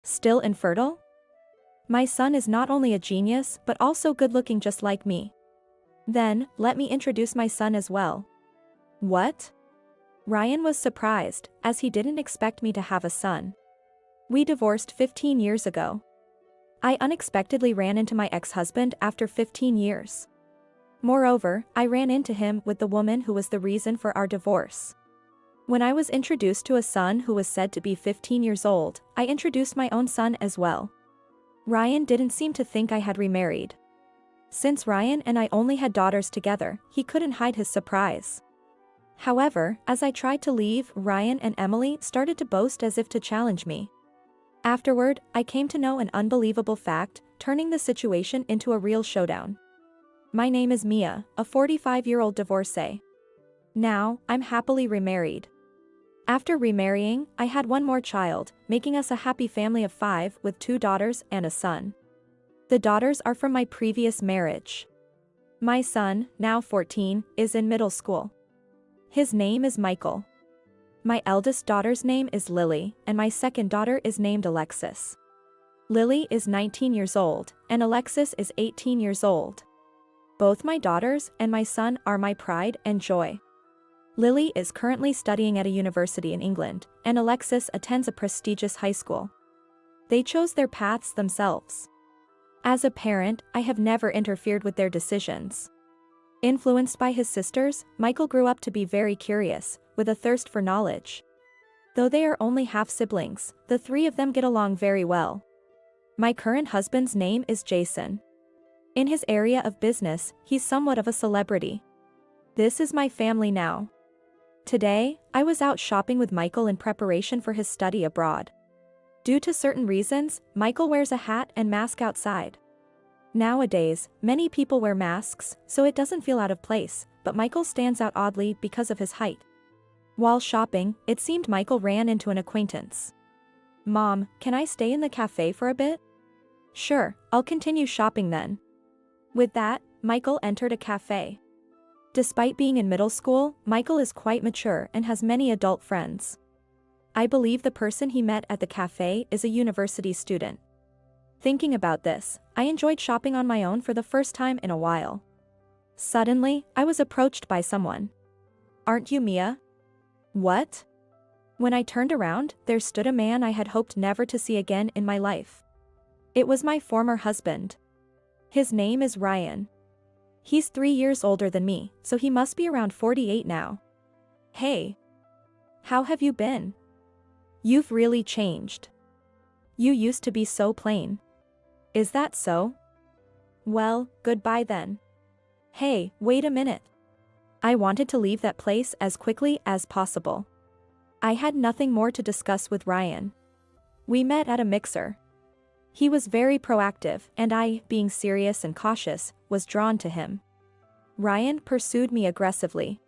Still infertile? My son is not only a genius but also good-looking just like me. Then, let me introduce my son as well. What? Ryan was surprised, as he didn't expect me to have a son. We divorced 15 years ago. I unexpectedly ran into my ex-husband after 15 years. Moreover, I ran into him with the woman who was the reason for our divorce. When I was introduced to a son who was said to be 15 years old, I introduced my own son as well. Ryan didn't seem to think I had remarried. Since Ryan and I only had daughters together, he couldn't hide his surprise. However, as I tried to leave, Ryan and Emily started to boast as if to challenge me. Afterward, I came to know an unbelievable fact, turning the situation into a real showdown. My name is Mia, a 45-year-old divorcee. Now, I'm happily remarried. After remarrying, I had one more child, making us a happy family of 5 with 2 daughters and a son. The daughters are from my previous marriage. My son, now 14, is in middle school. His name is Michael. My eldest daughter's name is Lily, and my second daughter is named Alexis. Lily is 19 years old, and Alexis is 18 years old. Both my daughters and my son are my pride and joy. Lily is currently studying at a university in England, and Alexis attends a prestigious high school. They chose their paths themselves. As a parent, I have never interfered with their decisions. Influenced by his sisters, Michael grew up to be very curious, with a thirst for knowledge. Though they are only half-siblings, the 3 of them get along very well. My current husband's name is Jason. In his area of business, he's somewhat of a celebrity. This is my family now. Today, I was out shopping with Michael in preparation for his study abroad. Due to certain reasons, Michael wears a hat and mask outside. Nowadays, many people wear masks, so it doesn't feel out of place, but Michael stands out oddly because of his height. While shopping, it seemed Michael ran into an acquaintance. "Mom, can I stay in the cafe for a bit?" "Sure, I'll continue shopping then." With that, Michael entered a cafe. Despite being in middle school, Michael is quite mature and has many adult friends. I believe the person he met at the cafe is a university student. Thinking about this, I enjoyed shopping on my own for the first time in a while. Suddenly, I was approached by someone. "Aren't you Mia?" "What?" When I turned around, there stood a man I had hoped never to see again in my life. It was my former husband. His name is Ryan. He's 3 years older than me, so he must be around 48 now. "Hey. How have you been? You've really changed. You used to be so plain." "Is that so? Well, goodbye then." "Hey, wait a minute." I wanted to leave that place as quickly as possible. I had nothing more to discuss with Ryan. We met at a mixer. He was very proactive, and I, being serious and cautious, was drawn to him. Ryan pursued me aggressively.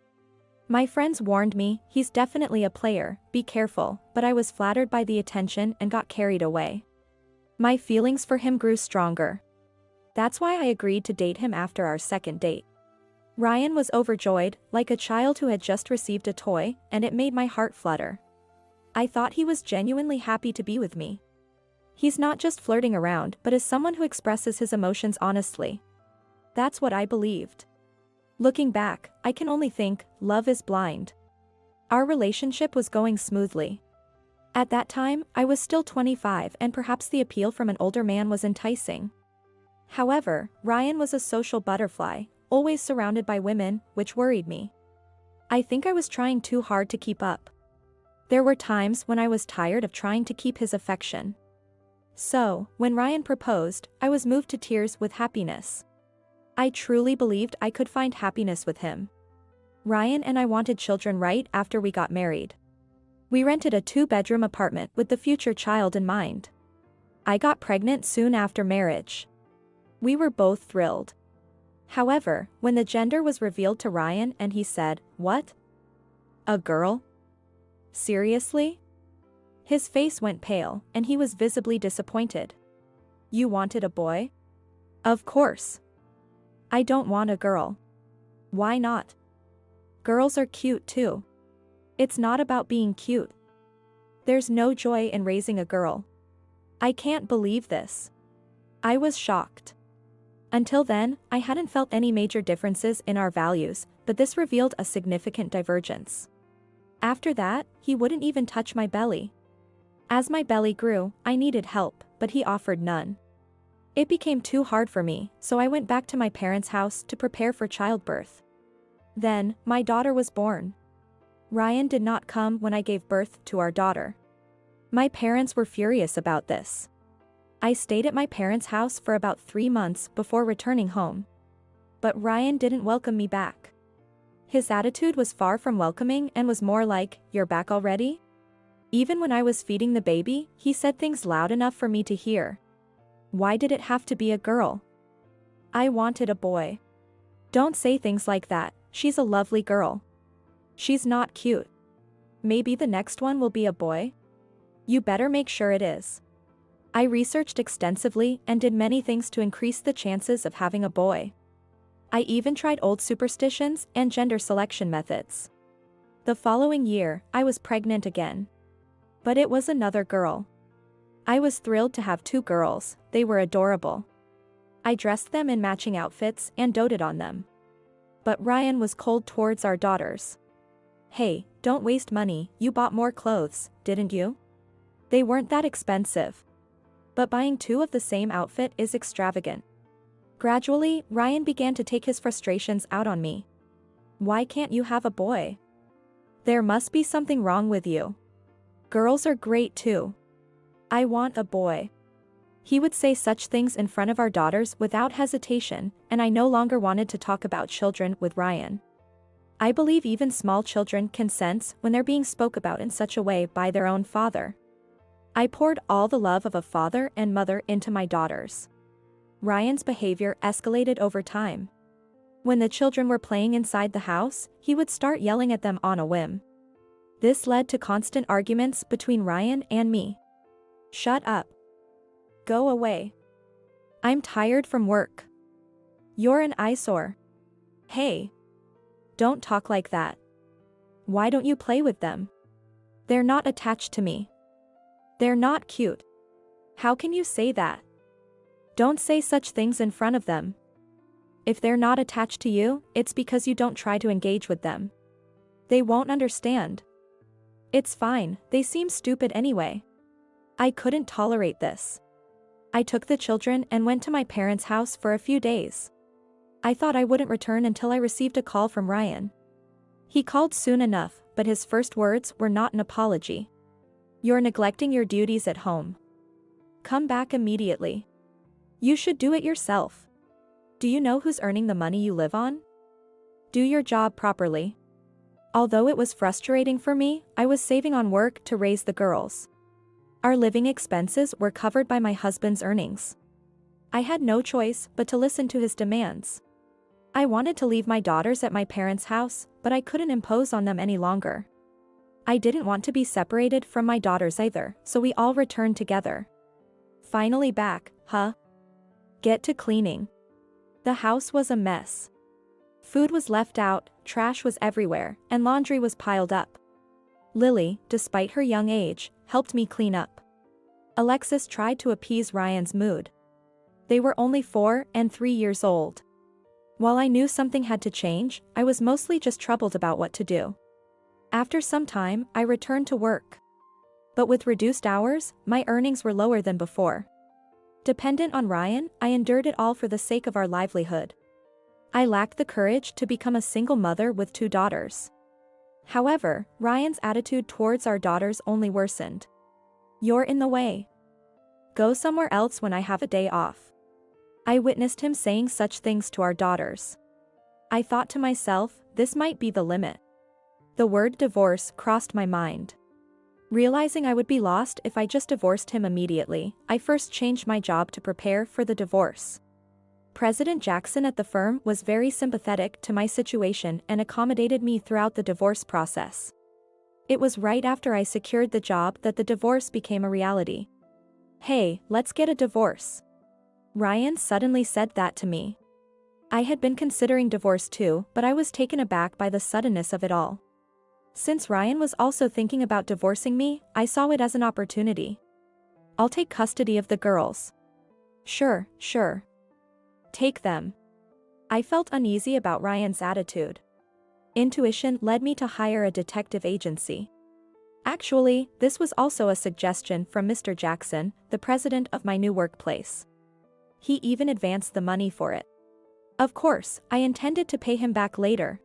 My friends warned me, "He's definitely a player, be careful," but I was flattered by the attention and got carried away. My feelings for him grew stronger. That's why I agreed to date him after our second date. Ryan was overjoyed, like a child who had just received a toy, and it made my heart flutter. I thought he was genuinely happy to be with me. He's not just flirting around but is someone who expresses his emotions honestly. That's what I believed. Looking back, I can only think, love is blind. Our relationship was going smoothly. At that time, I was still 25 and perhaps the appeal from an older man was enticing. However, Ryan was a social butterfly, always surrounded by women, which worried me. I think I was trying too hard to keep up. There were times when I was tired of trying to keep his affection. So, when Ryan proposed, I was moved to tears with happiness. I truly believed I could find happiness with him. Ryan and I wanted children right after we got married. We rented a 2-bedroom apartment with the future child in mind. I got pregnant soon after marriage. We were both thrilled. However, when the gender was revealed to Ryan and he said, "What? A girl? Seriously?" His face went pale, and he was visibly disappointed. "You wanted a boy?" "Of course. I don't want a girl." "Why not? Girls are cute too." "It's not about being cute. There's no joy in raising a girl." I can't believe this. I was shocked. Until then, I hadn't felt any major differences in our values, but this revealed a significant divergence. After that, he wouldn't even touch my belly. As my belly grew, I needed help, but he offered none. It became too hard for me, so I went back to my parents' house to prepare for childbirth. Then, my daughter was born. Ryan did not come when I gave birth to our daughter. My parents were furious about this. I stayed at my parents' house for about 3 months before returning home. But Ryan didn't welcome me back. His attitude was far from welcoming and was more like, "You're back already?" Even when I was feeding the baby, he said things loud enough for me to hear. Why did it have to be a girl? I wanted a boy. Don't say things like that, she's a lovely girl. She's not cute. Maybe the next one will be a boy? You better make sure it is. I researched extensively and did many things to increase the chances of having a boy. I even tried old superstitions and gender selection methods. The following year, I was pregnant again. But it was another girl. I was thrilled to have 2 girls, they were adorable. I dressed them in matching outfits and doted on them. But Ryan was cold towards our daughters. Hey, don't waste money, you bought more clothes, didn't you? They weren't that expensive. But buying 2 of the same outfit is extravagant. Gradually, Ryan began to take his frustrations out on me. Why can't you have a boy? There must be something wrong with you. Girls are great too. I want a boy. He would say such things in front of our daughters without hesitation, and I no longer wanted to talk about children with Ryan. I believe even small children can sense when they're being spoke about in such a way by their own father. I poured all the love of a father and mother into my daughters. Ryan's behavior escalated over time. When the children were playing inside the house, he would start yelling at them on a whim. This led to constant arguments between Ryan and me. Shut up. Go away. I'm tired from work. You're an eyesore. Hey. Don't talk like that. Why don't you play with them? They're not attached to me. They're not cute. How can you say that? Don't say such things in front of them. If they're not attached to you, it's because you don't try to engage with them. They won't understand. It's fine, they seem stupid anyway. I couldn't tolerate this. I took the children and went to my parents' house for a few days. I thought I wouldn't return until I received a call from Ryan. He called soon enough, but his first words were not an apology. You're neglecting your duties at home. Come back immediately. You should do it yourself. Do you know who's earning the money you live on? Do your job properly. Although it was frustrating for me, I was saving on work to raise the girls. Our living expenses were covered by my husband's earnings. I had no choice but to listen to his demands. I wanted to leave my daughters at my parents' house, but I couldn't impose on them any longer. I didn't want to be separated from my daughters either, so we all returned together. Finally back, huh? Get to cleaning. The house was a mess. Food was left out, trash was everywhere, and laundry was piled up. Lily, despite her young age, helped me clean up. Alexis tried to appease Ryan's mood. They were only 4 and 3 years old. While I knew something had to change, I was mostly just troubled about what to do. After some time, I returned to work. But with reduced hours, my earnings were lower than before. Dependent on Ryan, I endured it all for the sake of our livelihood. I lacked the courage to become a single mother with 2 daughters. However, Ryan's attitude towards our daughters only worsened. You're in the way. Go somewhere else when I have a day off. I witnessed him saying such things to our daughters. I thought to myself, this might be the limit. The word divorce crossed my mind. Realizing I would be lost if I just divorced him immediately, I first changed my job to prepare for the divorce. President Jackson at the firm was very sympathetic to my situation and accommodated me throughout the divorce process. It was right after I secured the job that the divorce became a reality. Hey, let's get a divorce. Ryan suddenly said that to me. I had been considering divorce too, but I was taken aback by the suddenness of it all. Since Ryan was also thinking about divorcing me, I saw it as an opportunity. I'll take custody of the girls. Sure, sure. Take them. I felt uneasy about Ryan's attitude. Intuition led me to hire a detective agency. Actually, this was also a suggestion from Mr. Jackson, the president of my new workplace. He even advanced the money for it. Of course, I intended to pay him back later.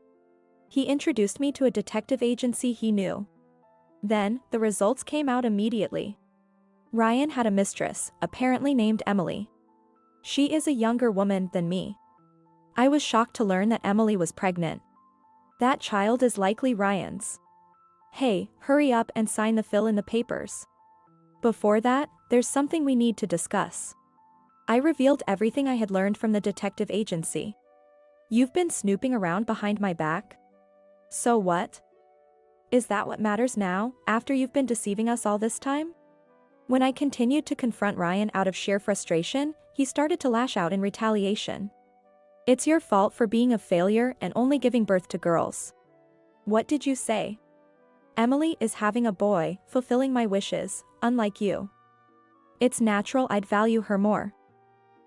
He introduced me to a detective agency he knew. Then, the results came out immediately. Ryan had a mistress, apparently named Emily. She is a younger woman than me. I was shocked to learn that Emily was pregnant. That child is likely Ryan's. Hey, hurry up and sign the fill in the papers. Before that, there's something we need to discuss. I revealed everything I had learned from the detective agency. You've been snooping around behind my back? So what? Is that what matters now, after you've been deceiving us all this time? When I continued to confront Ryan out of sheer frustration, he started to lash out in retaliation. It's your fault for being a failure and only giving birth to girls. What did you say? Emily is having a boy, fulfilling my wishes, unlike you. It's natural I'd value her more.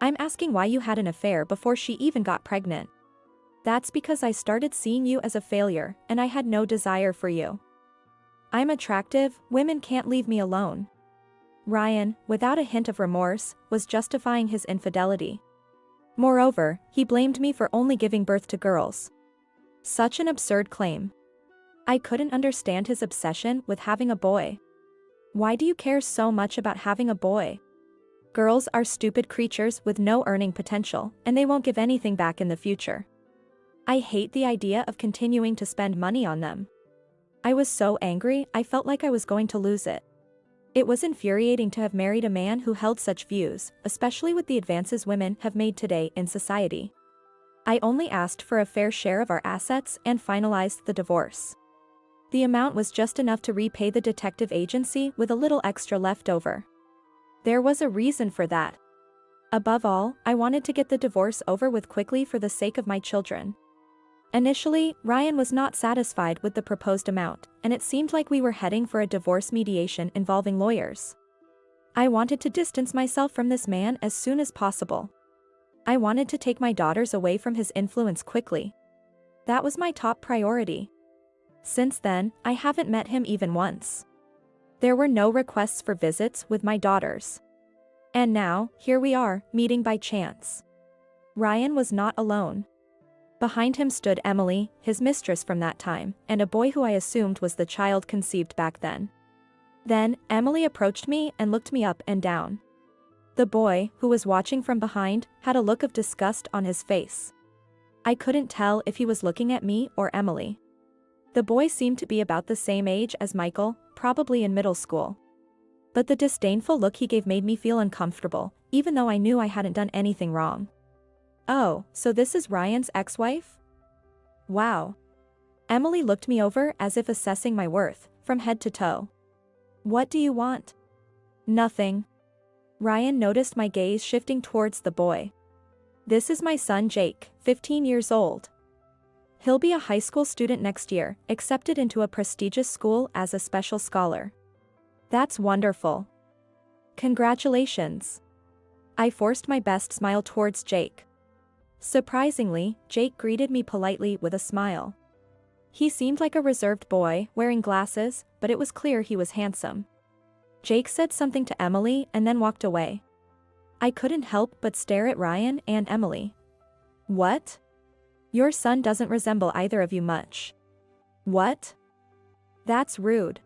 I'm asking why you had an affair before she even got pregnant. That's because I started seeing you as a failure, and I had no desire for you. I'm attractive, women can't leave me alone. Ryan, without a hint of remorse, was justifying his infidelity. Moreover, he blamed me for only giving birth to girls. Such an absurd claim. I couldn't understand his obsession with having a boy. Why do you care so much about having a boy? Girls are stupid creatures with no earning potential, and they won't give anything back in the future. I hate the idea of continuing to spend money on them. I was so angry I felt like I was going to lose it. It was infuriating to have married a man who held such views, especially with the advances women have made today in society. I only asked for a fair share of our assets and finalized the divorce. The amount was just enough to repay the detective agency with a little extra left over. There was a reason for that. Above all, I wanted to get the divorce over with quickly for the sake of my children. Initially, Ryan was not satisfied with the proposed amount, and it seemed like we were heading for a divorce mediation involving lawyers. I wanted to distance myself from this man as soon as possible. I wanted to take my daughters away from his influence quickly. That was my top priority. Since then, I haven't met him even once. There were no requests for visits with my daughters. And now, here we are, meeting by chance. Ryan was not alone. Behind him stood Emily, his mistress from that time, and a boy who I assumed was the child conceived back then. Then, Emily approached me and looked me up and down. The boy, who was watching from behind, had a look of disgust on his face. I couldn't tell if he was looking at me or Emily. The boy seemed to be about the same age as Michael, probably in middle school. But the disdainful look he gave made me feel uncomfortable, even though I knew I hadn't done anything wrong. Oh, so this is Ryan's ex-wife? Wow. Emily looked me over as if assessing my worth, from head to toe. What do you want? Nothing. Ryan noticed my gaze shifting towards the boy. This is my son Jake, 15 years old. He'll be a high school student next year, accepted into a prestigious school as a special scholar. That's wonderful. Congratulations. I forced my best smile towards Jake. Surprisingly, Jake greeted me politely with a smile. He seemed like a reserved boy, wearing glasses, but it was clear he was handsome. Jake said something to Emily and then walked away. I couldn't help but stare at Ryan and Emily. What? Your son doesn't resemble either of you much. What? That's rude.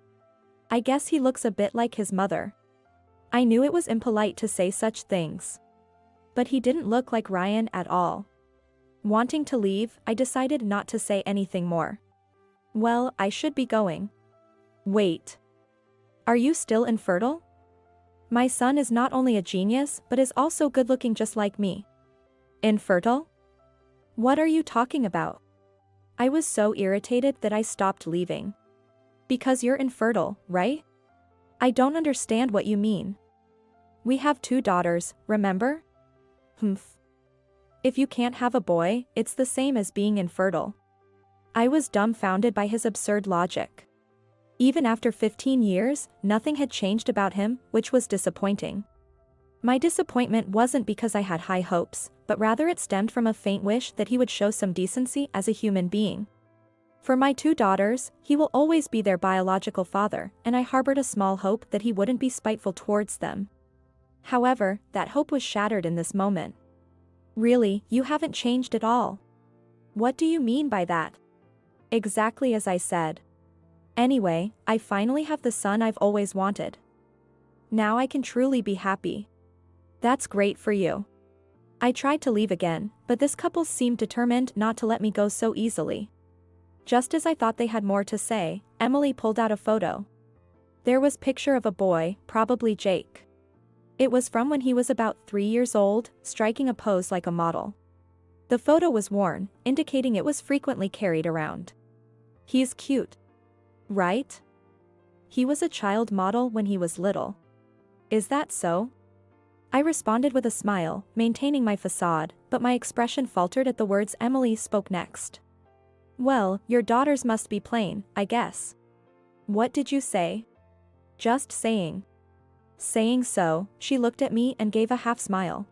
I guess he looks a bit like his mother. I knew it was impolite to say such things. But he didn't look like Ryan at all. Wanting to leave, I decided not to say anything more. Well, I should be going. Wait. Are you still infertile? My son is not only a genius but is also good-looking just like me. Infertile? What are you talking about? I was so irritated that I stopped leaving. Because you're infertile, right? I don't understand what you mean. We have 2 daughters, remember? Humph. If you can't have a boy, it's the same as being infertile. I was dumbfounded by his absurd logic. Even after 15 years, nothing had changed about him, which was disappointing. My disappointment wasn't because I had high hopes, but rather it stemmed from a faint wish that he would show some decency as a human being. For my 2 daughters, he will always be their biological father, and I harbored a small hope that he wouldn't be spiteful towards them. However, that hope was shattered in this moment. Really, you haven't changed at all. What do you mean by that? Exactly as I said. Anyway, I finally have the son I've always wanted. Now I can truly be happy. That's great for you. I tried to leave again, but this couple seemed determined not to let me go so easily. Just as I thought they had more to say, Emily pulled out a photo. There was a picture of a boy, probably Jake. It was from when he was about 3 years old, striking a pose like a model. The photo was worn, indicating it was frequently carried around. He's cute. Right? He was a child model when he was little. Is that so? I responded with a smile, maintaining my facade, but my expression faltered at the words Emily spoke next. Well, your daughters must be plain, I guess. What did you say? Just saying. Saying so, she looked at me and gave a half smile.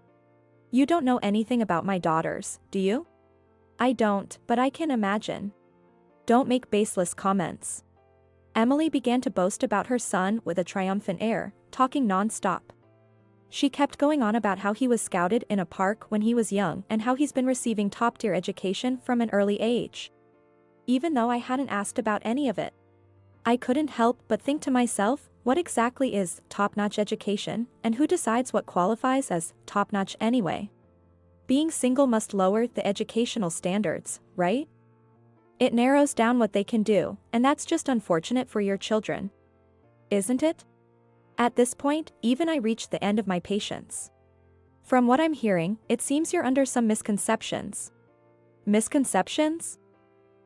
You don't know anything about my daughters, do you? I don't, but I can imagine. Don't make baseless comments. Emily began to boast about her son with a triumphant air, talking non-stop. She kept going on about how he was scouted in a park when he was young and how he's been receiving top-tier education from an early age. Even though I hadn't asked about any of it. I couldn't help but think to myself, what exactly is top-notch education, and who decides what qualifies as top-notch anyway? Being single must lower the educational standards, right? It narrows down what they can do, and that's just unfortunate for your children. Isn't it? At this point, even I reached the end of my patience. From what I'm hearing, it seems you're under some misconceptions. Misconceptions?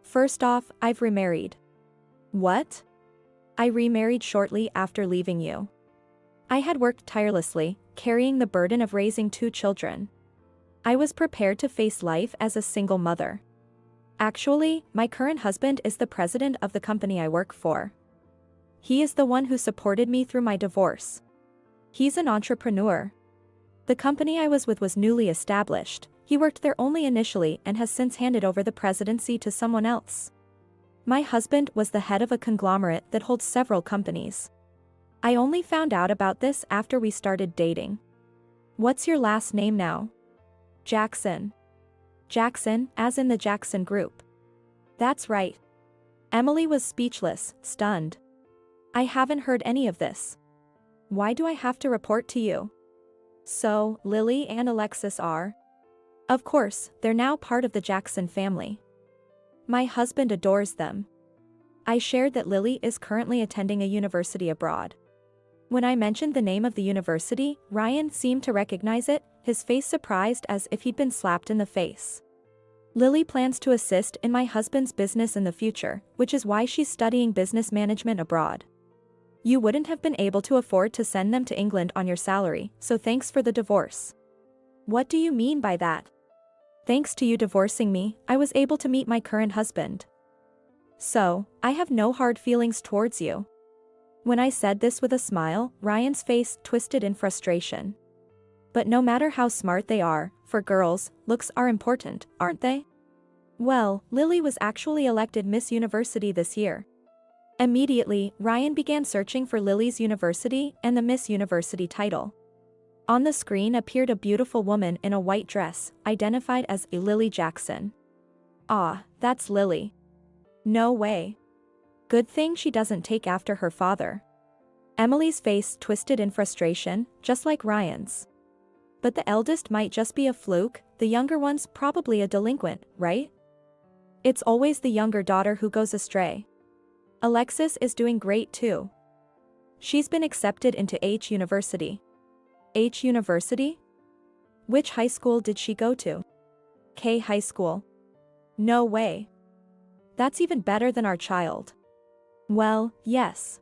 First off, I've remarried. What? I remarried shortly after leaving you. I had worked tirelessly, carrying the burden of raising 2 children. I was prepared to face life as a single mother. Actually, my current husband is the president of the company I work for. He is the one who supported me through my divorce. He's an entrepreneur. The company I was with was newly established. He worked there only initially and has since handed over the presidency to someone else. My husband was the head of a conglomerate that holds several companies. I only found out about this after we started dating. What's your last name now? Jackson. Jackson, as in the Jackson Group. That's right. Emily was speechless, stunned. I haven't heard any of this. Why do I have to report to you? So, Lily and Alexis are? Of course, they're now part of the Jackson family. My husband adores them. I shared that Lily is currently attending a university abroad. When I mentioned the name of the university, Ryan seemed to recognize it, his face surprised as if he'd been slapped in the face. Lily plans to assist in my husband's business in the future, which is why she's studying business management abroad. You wouldn't have been able to afford to send them to England on your salary, so thanks for the divorce. What do you mean by that? Thanks to you divorcing me, I was able to meet my current husband. So, I have no hard feelings towards you. When I said this with a smile, Ryan's face twisted in frustration. But no matter how smart they are, for girls, looks are important, aren't they? Well, Lily was actually elected Miss University this year. Immediately, Ryan began searching for Lily's university and the Miss University title. On the screen appeared a beautiful woman in a white dress, identified as Lily Jackson. Ah, that's Lily. No way. Good thing she doesn't take after her father. Emily's face twisted in frustration, just like Ryan's. But the eldest might just be a fluke, the younger one's probably a delinquent, right? It's always the younger daughter who goes astray. Alexis is doing great too. She's been accepted into H University. H University? Which high school did she go to? K High School. No way. That's even better than our child. Well, yes.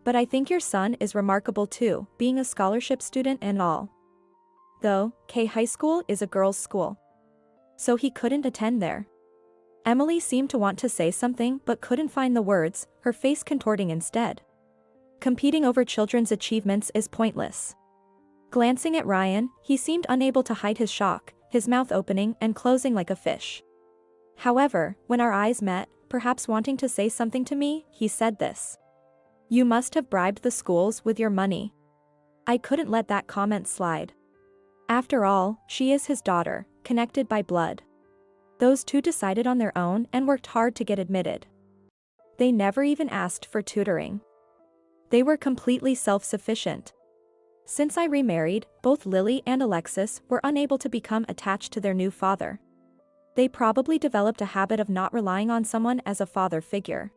But I think your son is remarkable too, being a scholarship student and all. Though, K High School is a girls' school. So he couldn't attend there. Emily seemed to want to say something but couldn't find the words, her face contorting instead. Competing over children's achievements is pointless. Glancing at Ryan, he seemed unable to hide his shock, his mouth opening and closing like a fish. However, when our eyes met, perhaps wanting to say something to me, he said this. "You must have bribed the schools with your money." I couldn't let that comment slide. After all, she is his daughter, connected by blood. Those two decided on their own and worked hard to get admitted. They never even asked for tutoring. They were completely self-sufficient. Since I remarried, both Lily and Alexis were unable to become attached to their new father. They probably developed a habit of not relying on someone as a father figure.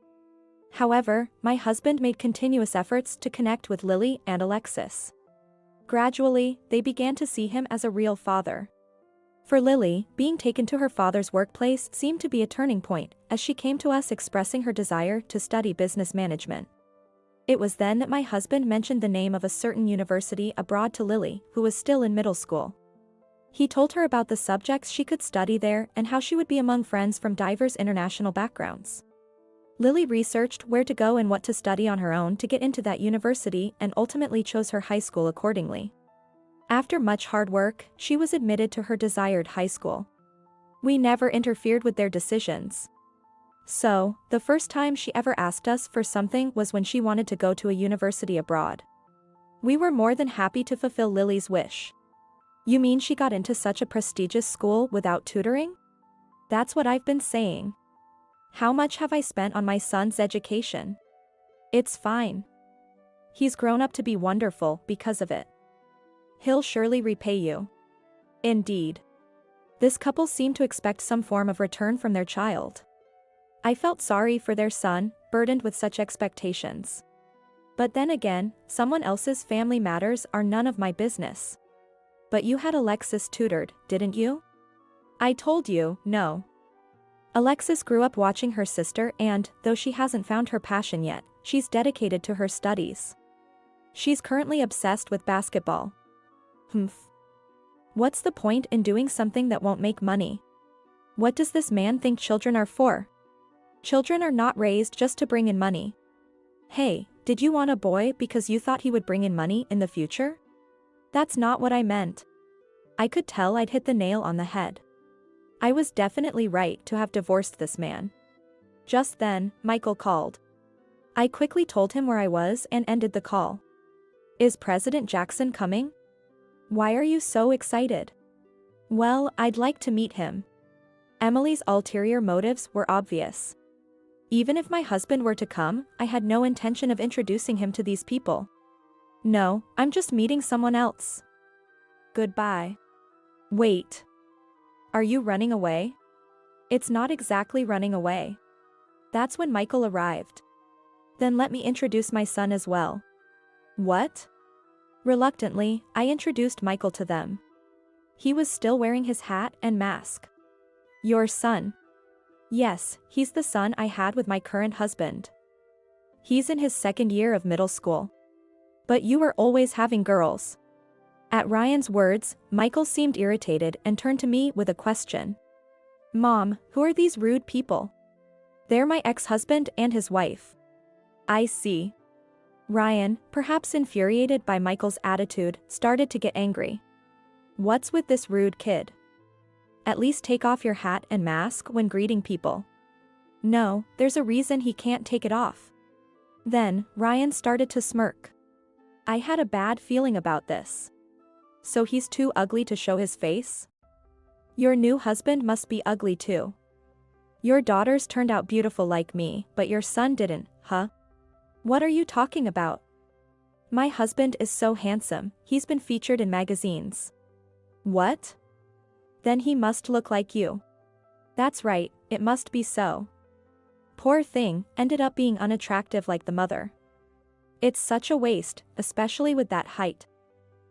However, my husband made continuous efforts to connect with Lily and Alexis. Gradually, they began to see him as a real father. For Lily, being taken to her father's workplace seemed to be a turning point, as she came to us expressing her desire to study business management. It was then that my husband mentioned the name of a certain university abroad to Lily, who was still in middle school. He told her about the subjects she could study there and how she would be among friends from diverse international backgrounds. Lily researched where to go and what to study on her own to get into that university and ultimately chose her high school accordingly. After much hard work, she was admitted to her desired high school. We never interfered with their decisions. So, the first time she ever asked us for something was when she wanted to go to a university abroad. We were more than happy to fulfill Lily's wish. "You mean she got into such a prestigious school without tutoring?" "That's what I've been saying. How much have I spent on my son's education?" "It's fine. He's grown up to be wonderful because of it. He'll surely repay you." Indeed. This couple seemed to expect some form of return from their child. I felt sorry for their son, burdened with such expectations. But then again, someone else's family matters are none of my business. "But you had Alexis tutored, didn't you?" "I told you, no." Alexis grew up watching her sister and, though she hasn't found her passion yet, she's dedicated to her studies. She's currently obsessed with basketball. What's the point in doing something that won't make money? What does this man think children are for? Children are not raised just to bring in money. Hey, did you want a boy because you thought he would bring in money in the future? That's not what I meant. I could tell I'd hit the nail on the head. I was definitely right to have divorced this man. Just then, Michael called. I quickly told him where I was and ended the call. "Is President Jackson coming?" "Why are you so excited?" "Well, I'd like to meet him." Emily's ulterior motives were obvious. Even if my husband were to come, I had no intention of introducing him to these people. "No, I'm just meeting someone else. Goodbye." "Wait. Are you running away?" "It's not exactly running away." That's when Michael arrived. "Then let me introduce my son as well." "What?" Reluctantly, I introduced Michael to them. He was still wearing his hat and mask. "Your son?" "Yes, he's the son I had with my current husband. He's in his second year of middle school." "But you were always having girls." At Ryan's words, Michael seemed irritated and turned to me with a question. "Mom, who are these rude people?" "They're my ex-husband and his wife." "I see." Ryan, perhaps infuriated by Michael's attitude, started to get angry. "What's with this rude kid? At least take off your hat and mask when greeting people." "No, there's a reason he can't take it off." Then, Ryan started to smirk. I had a bad feeling about this. So he's too ugly to show his face? Your new husband must be ugly too. Your daughters turned out beautiful like me, but your son didn't, huh? What are you talking about? My husband is so handsome, he's been featured in magazines. What? Then he must look like you. That's right, it must be so. Poor thing, ended up being unattractive like the mother. It's such a waste, especially with that height.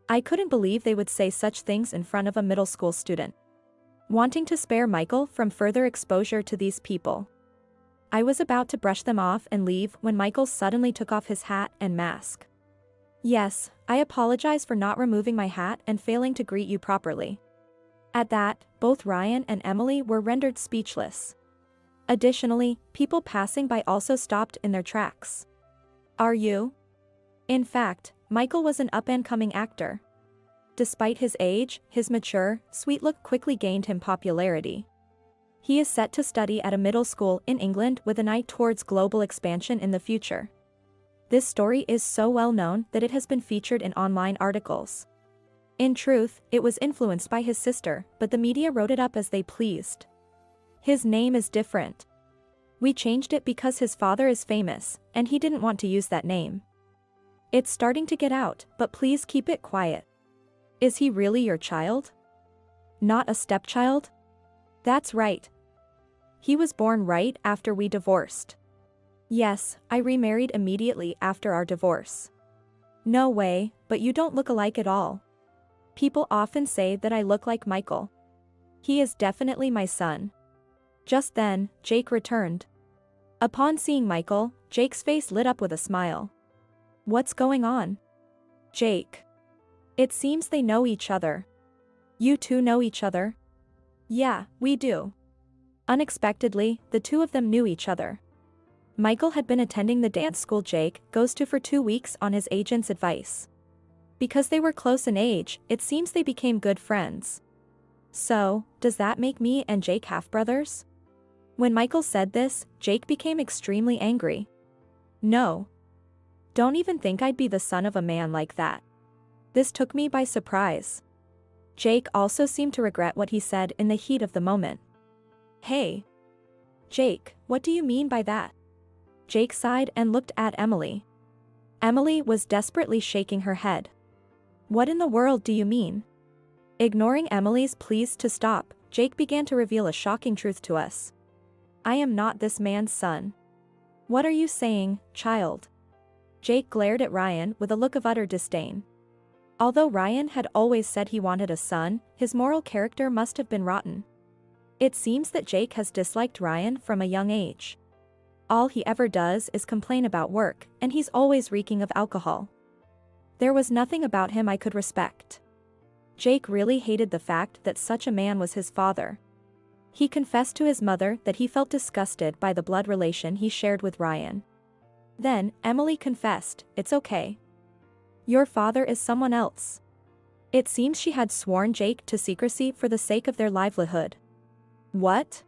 I couldn't believe they would say such things in front of a middle school student. Wanting to spare Michael from further exposure to these people, I was about to brush them off and leave when Michael suddenly took off his hat and mask. Yes, I apologize for not removing my hat and failing to greet you properly. At that, both Ryan and Emily were rendered speechless. Additionally, people passing by also stopped in their tracks. Are you? In fact, Michael was an up-and-coming actor. Despite his age, his mature, sweet look quickly gained him popularity. He is set to study at a middle school in England with an eye towards global expansion in the future. This story is so well known that it has been featured in online articles. In truth, it was influenced by his sister, but the media wrote it up as they pleased. His name is different. We changed it because his father is famous, and he didn't want to use that name. It's starting to get out, but please keep it quiet. Is he really your child? Not a stepchild? That's right. He was born right after we divorced. Yes, I remarried immediately after our divorce. No way, but you don't look alike at all. People often say that I look like Michael. He is definitely my son. Just then, Jake returned. Upon seeing Michael, Jake's face lit up with a smile. What's going on? Jake. It seems they know each other. You two know each other? Yeah, we do. Unexpectedly, the two of them knew each other. Michael had been attending the dance school Jake goes to for 2 weeks on his agent's advice. Because they were close in age, it seems they became good friends. So, does that make me and Jake half-brothers? When Michael said this, Jake became extremely angry. No. Don't even think I'd be the son of a man like that. This took me by surprise. Jake also seemed to regret what he said in the heat of the moment. Hey. Jake, what do you mean by that? Jake sighed and looked at Emily. Emily was desperately shaking her head. What in the world do you mean? Ignoring Emily's pleas to stop, Jake began to reveal a shocking truth to us. I am not this man's son. What are you saying, child? Jake glared at Ryan with a look of utter disdain. Although Ryan had always said he wanted a son, his moral character must have been rotten. It seems that Jake has disliked Ryan from a young age. All he ever does is complain about work, and he's always reeking of alcohol. There was nothing about him I could respect. Jake really hated the fact that such a man was his father. He confessed to his mother that he felt disgusted by the blood relation he shared with Ryan. Then, Emily confessed, it's okay. Your father is someone else. It seems she had sworn Jake to secrecy for the sake of their livelihood. What?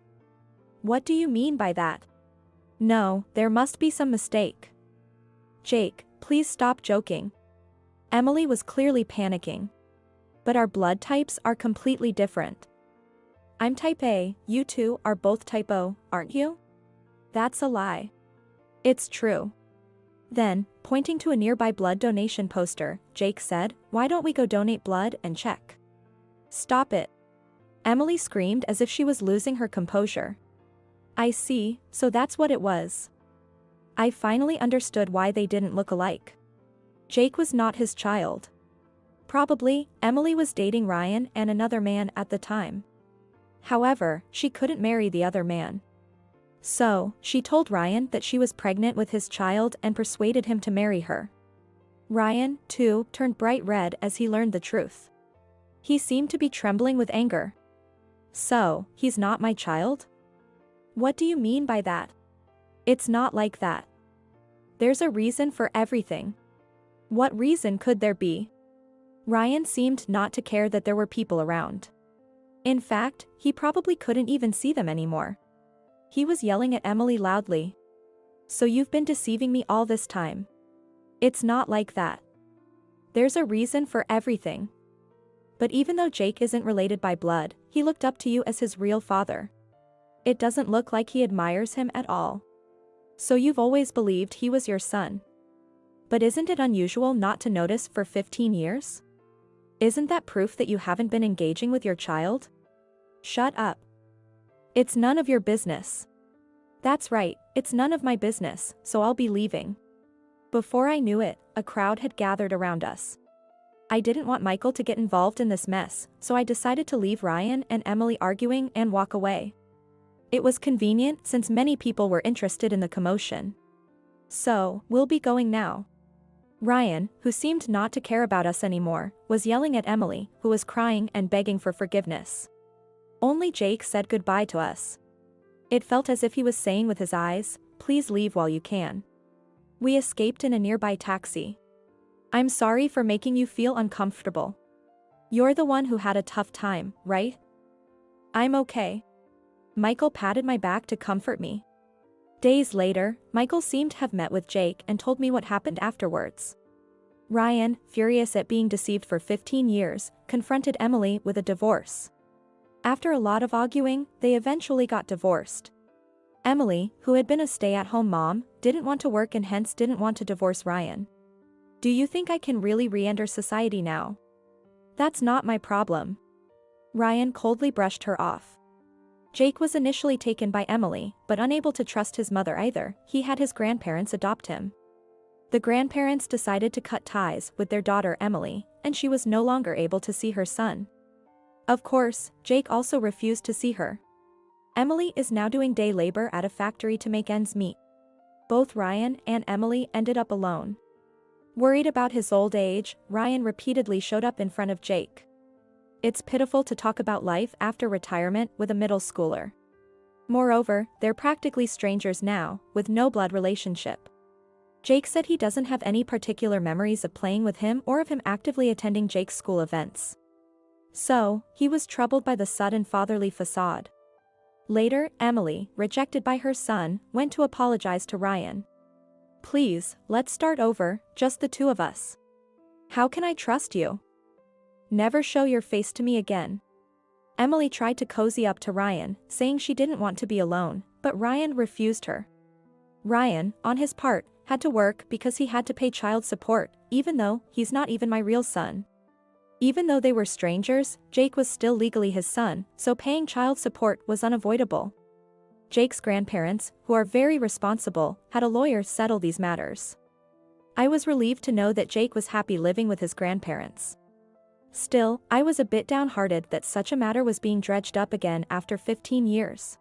What do you mean by that? No, there must be some mistake. Jake, please stop joking. Emily was clearly panicking. But our blood types are completely different. I'm type A, you two are both type O, aren't you? That's a lie. It's true. Then, pointing to a nearby blood donation poster, Jake said, why don't we go donate blood and check? Stop it. Emily screamed as if she was losing her composure. I see, so that's what it was. I finally understood why they didn't look alike. Jake was not his child. Probably, Emily was dating Ryan and another man at the time. However, she couldn't marry the other man. So, she told Ryan that she was pregnant with his child and persuaded him to marry her. Ryan, too, turned bright red as he learned the truth. He seemed to be trembling with anger. So, he's not my child? What do you mean by that? It's not like that. There's a reason for everything. What reason could there be? Ryan seemed not to care that there were people around. In fact, he probably couldn't even see them anymore. He was yelling at Emily loudly. So you've been deceiving me all this time. It's not like that. There's a reason for everything. But even though Jake isn't related by blood, he looked up to you as his real father. It doesn't look like he admires him at all. So you've always believed he was your son. But isn't it unusual not to notice for 15 years? Isn't that proof that you haven't been engaging with your child? Shut up. It's none of your business. That's right, it's none of my business, so I'll be leaving. Before I knew it, a crowd had gathered around us. I didn't want Michael to get involved in this mess, so I decided to leave Ryan and Emily arguing and walk away. It was convenient since many people were interested in the commotion. So, we'll be going now. Ryan, who seemed not to care about us anymore, was yelling at Emily, who was crying and begging for forgiveness. Only Jake said goodbye to us. It felt as if he was saying with his eyes, "Please leave while you can." We escaped in a nearby taxi. "I'm sorry for making you feel uncomfortable. You're the one who had a tough time, right?" "I'm okay." Michael patted my back to comfort me. Days later, Michael seemed to have met with Jake and told me what happened afterwards. Ryan, furious at being deceived for 15 years, confronted Emily with a divorce. After a lot of arguing, they eventually got divorced. Emily, who had been a stay-at-home mom, didn't want to work and hence didn't want to divorce Ryan. "Do you think I can really re-enter society now?" "That's not my problem." Ryan coldly brushed her off. Jake was initially taken by Emily, but unable to trust his mother either, he had his grandparents adopt him. The grandparents decided to cut ties with their daughter Emily, and she was no longer able to see her son. Of course, Jake also refused to see her. Emily is now doing day labor at a factory to make ends meet. Both Ryan and Emily ended up alone. Worried about his old age, Ryan repeatedly showed up in front of Jake. It's pitiful to talk about life after retirement with a middle schooler. Moreover, they're practically strangers now, with no blood relationship. Jake said he doesn't have any particular memories of playing with him or of him actively attending Jake's school events. So, he was troubled by the sudden fatherly facade. Later, Emily, rejected by her son, went to apologize to Ryan. "Please, let's start over, just the two of us. How can I trust you? Never show your face to me again." Emily tried to cozy up to Ryan, saying she didn't want to be alone, but Ryan refused her. Ryan, on his part, had to work because he had to pay child support, even though he's not even my real son. Even though they were strangers, Jake was still legally his son, so paying child support was unavoidable. Jake's grandparents, who are very responsible, had a lawyer settle these matters. I was relieved to know that Jake was happy living with his grandparents. Still, I was a bit downhearted that such a matter was being dredged up again after 15 years.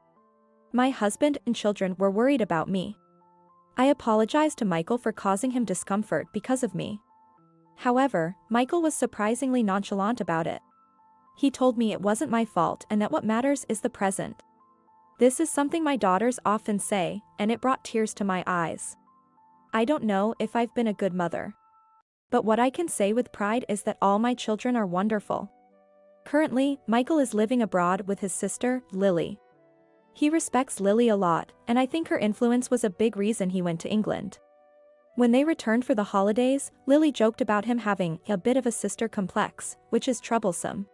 My husband and children were worried about me. I apologized to Michael for causing him discomfort because of me. However, Michael was surprisingly nonchalant about it. He told me it wasn't my fault and that what matters is the present. This is something my daughters often say, and it brought tears to my eyes. I don't know if I've been a good mother. But what I can say with pride is that all my children are wonderful. Currently, Michael is living abroad with his sister, Lily. He respects Lily a lot, and I think her influence was a big reason he went to England. When they returned for the holidays, Lily joked about him having a bit of a sister complex, which is troublesome.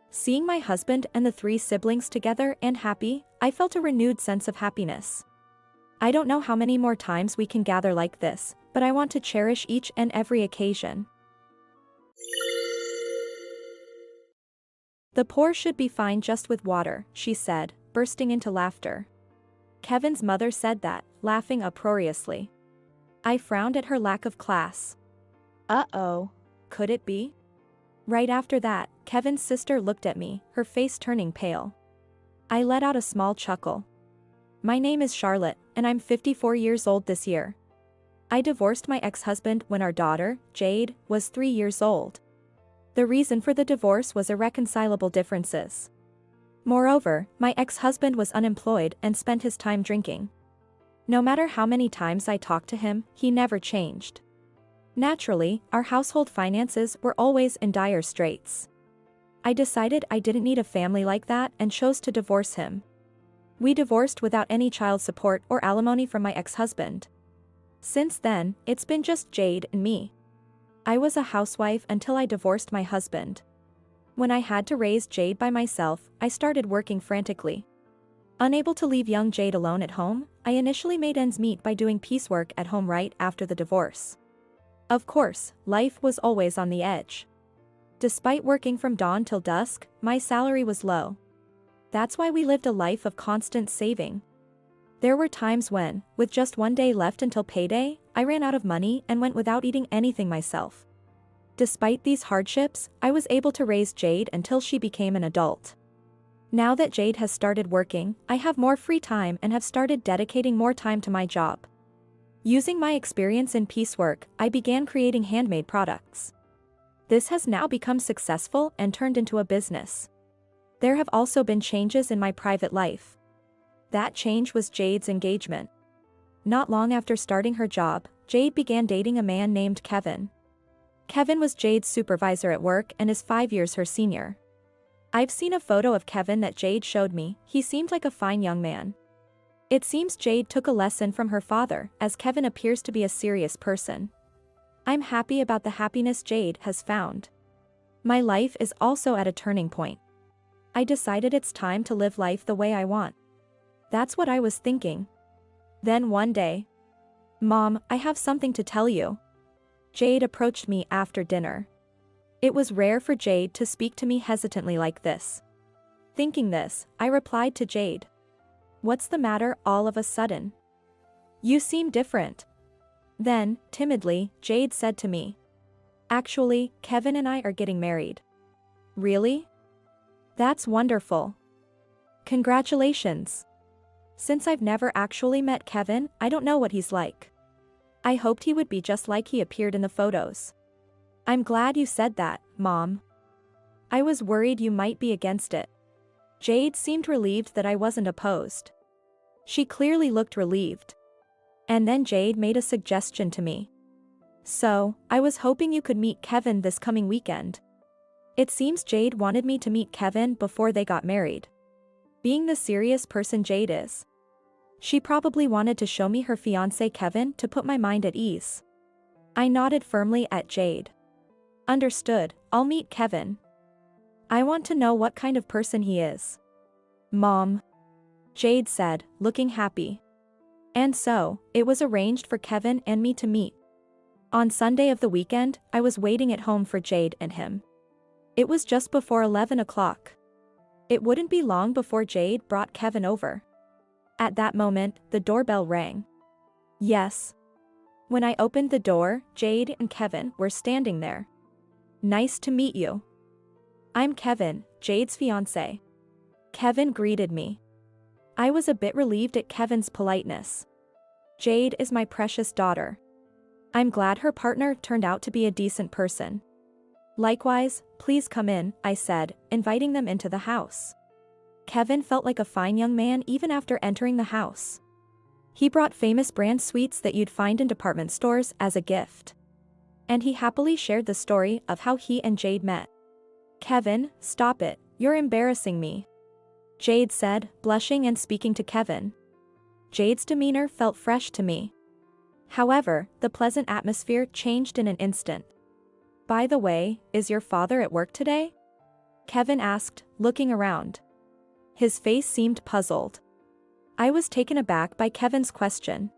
Seeing my husband and the 3 siblings together and happy, I felt a renewed sense of happiness. I don't know how many more times we can gather like this, but I want to cherish each and every occasion. "The poor should be fine just with water," she said, bursting into laughter. Kevin's mother said that, laughing uproariously. I frowned at her lack of class. Uh-oh, could it be? Right after that, Kevin's sister looked at me, her face turning pale. I let out a small chuckle. "My name is Charlotte, and I'm 54 years old this year. I divorced my ex-husband when our daughter, Jade, was 3 years old. The reason for the divorce was irreconcilable differences. Moreover, my ex-husband was unemployed and spent his time drinking. No matter how many times I talked to him, he never changed. Naturally, our household finances were always in dire straits. I decided I didn't need a family like that and chose to divorce him. We divorced without any child support or alimony from my ex-husband. Since then, it's been just Jade and me. I was a housewife until I divorced my husband. When I had to raise Jade by myself, I started working frantically. Unable to leave young Jade alone at home, I initially made ends meet by doing piecework at home right after the divorce. Of course, life was always on the edge. Despite working from dawn till dusk, my salary was low. That's why we lived a life of constant saving. There were times when, with just 1 day left until payday, I ran out of money and went without eating anything myself. Despite these hardships, I was able to raise Jade until she became an adult. Now that Jade has started working, I have more free time and have started dedicating more time to my job. Using my experience in piecework, I began creating handmade products. This has now become successful and turned into a business. There have also been changes in my private life. That change was Jade's engagement. Not long after starting her job, Jade began dating a man named Kevin. Kevin was Jade's supervisor at work and is 5 years her senior. I've seen a photo of Kevin that Jade showed me. He seemed like a fine young man. It seems Jade took a lesson from her father, as Kevin appears to be a serious person. I'm happy about the happiness Jade has found. My life is also at a turning point. I decided it's time to live life the way I want. That's what I was thinking. Then one day, "Mom, I have something to tell you." Jade approached me after dinner. It was rare for Jade to speak to me hesitantly like this. Thinking this, I replied to Jade. "What's the matter all of a sudden? You seem different." Then, timidly, Jade said to me, "Actually, Kevin and I are getting married." "Really? That's wonderful. Congratulations." Since I've never actually met Kevin, I don't know what he's like. I hoped he would be just like he appeared in the photos. "I'm glad you said that, Mom. I was worried you might be against it." Jade seemed relieved that I wasn't opposed. She clearly looked relieved. And then Jade made a suggestion to me. "So, I was hoping you could meet Kevin this coming weekend." It seems Jade wanted me to meet Kevin before they got married. Being the serious person Jade is, she probably wanted to show me her fiancé Kevin to put my mind at ease. I nodded firmly at Jade. "Understood, I'll meet Kevin. I want to know what kind of person he is." "Mom," Jade said, looking happy. And so, it was arranged for Kevin and me to meet. On Sunday of the weekend, I was waiting at home for Jade and him. It was just before 11 o'clock. It wouldn't be long before Jade brought Kevin over. At that moment, the doorbell rang. Yes. When I opened the door, Jade and Kevin were standing there. "Nice to meet you. I'm Kevin, Jade's fiancé." Kevin greeted me. I was a bit relieved at Kevin's politeness. Jade is my precious daughter. I'm glad her partner turned out to be a decent person. "Likewise, please come in," I said, inviting them into the house. Kevin felt like a fine young man even after entering the house. He brought famous brand sweets that you'd find in department stores as a gift. And he happily shared the story of how he and Jade met. "Kevin, stop it, you're embarrassing me," Jade said, blushing and speaking to Kevin. Jade's demeanor felt fresh to me. However, the pleasant atmosphere changed in an instant. "By the way, is your father at work today?" Kevin asked, looking around. His face seemed puzzled. I was taken aback by Kevin's question.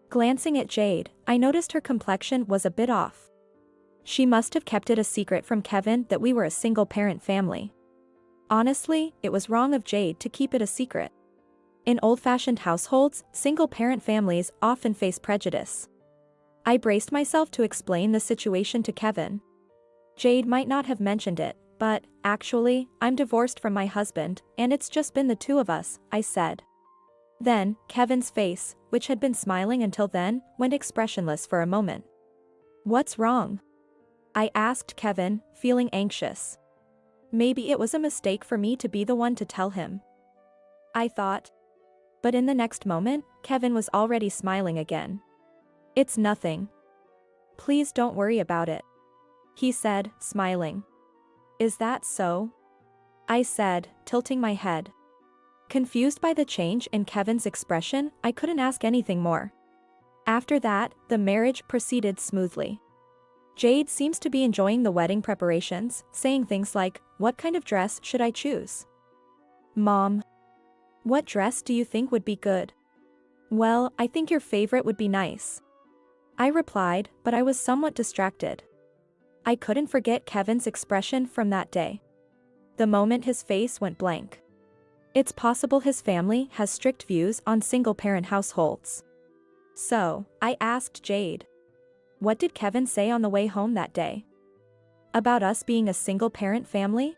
Glancing at Jade, I noticed her complexion was a bit off. She must have kept it a secret from Kevin that we were a single-parent family. Honestly, it was wrong of Jade to keep it a secret. In old-fashioned households, single-parent families often face prejudice. I braced myself to explain the situation to Kevin. Jade might not have mentioned it, but, actually, I'm divorced from my husband, and it's just been the two of us, I said. Then, Kevin's face, which had been smiling until then, went expressionless for a moment. "What's wrong?" I asked Kevin, feeling anxious. Maybe it was a mistake for me to be the one to tell him, I thought. But in the next moment, Kevin was already smiling again. "It's nothing. Please don't worry about it," he said, smiling. "Is that so?" I said, tilting my head. Confused by the change in Kevin's expression, I couldn't ask anything more. After that, the marriage proceeded smoothly. Jade seems to be enjoying the wedding preparations, saying things like, "What kind of dress should I choose? Mom, what dress do you think would be good?" "Well, I think your favorite would be nice," I replied, but I was somewhat distracted. I couldn't forget Kevin's expression from that day. The moment his face went blank. It's possible his family has strict views on single-parent households. So, I asked Jade, "What did Kevin say on the way home that day? About us being a single-parent family?"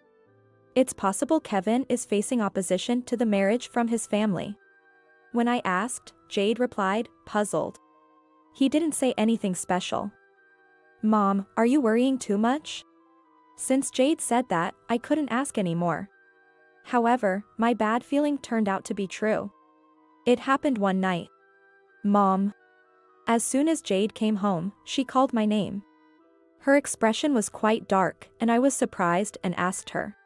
It's possible Kevin is facing opposition to the marriage from his family. When I asked, Jade replied, puzzled. "He didn't say anything special." "Mom, are you worrying too much?" Since Jade said that, I couldn't ask anymore. However, my bad feeling turned out to be true. It happened one night. Mom. As soon as Jade came home, she called my name. Her expression was quite dark, and I was surprised and asked her.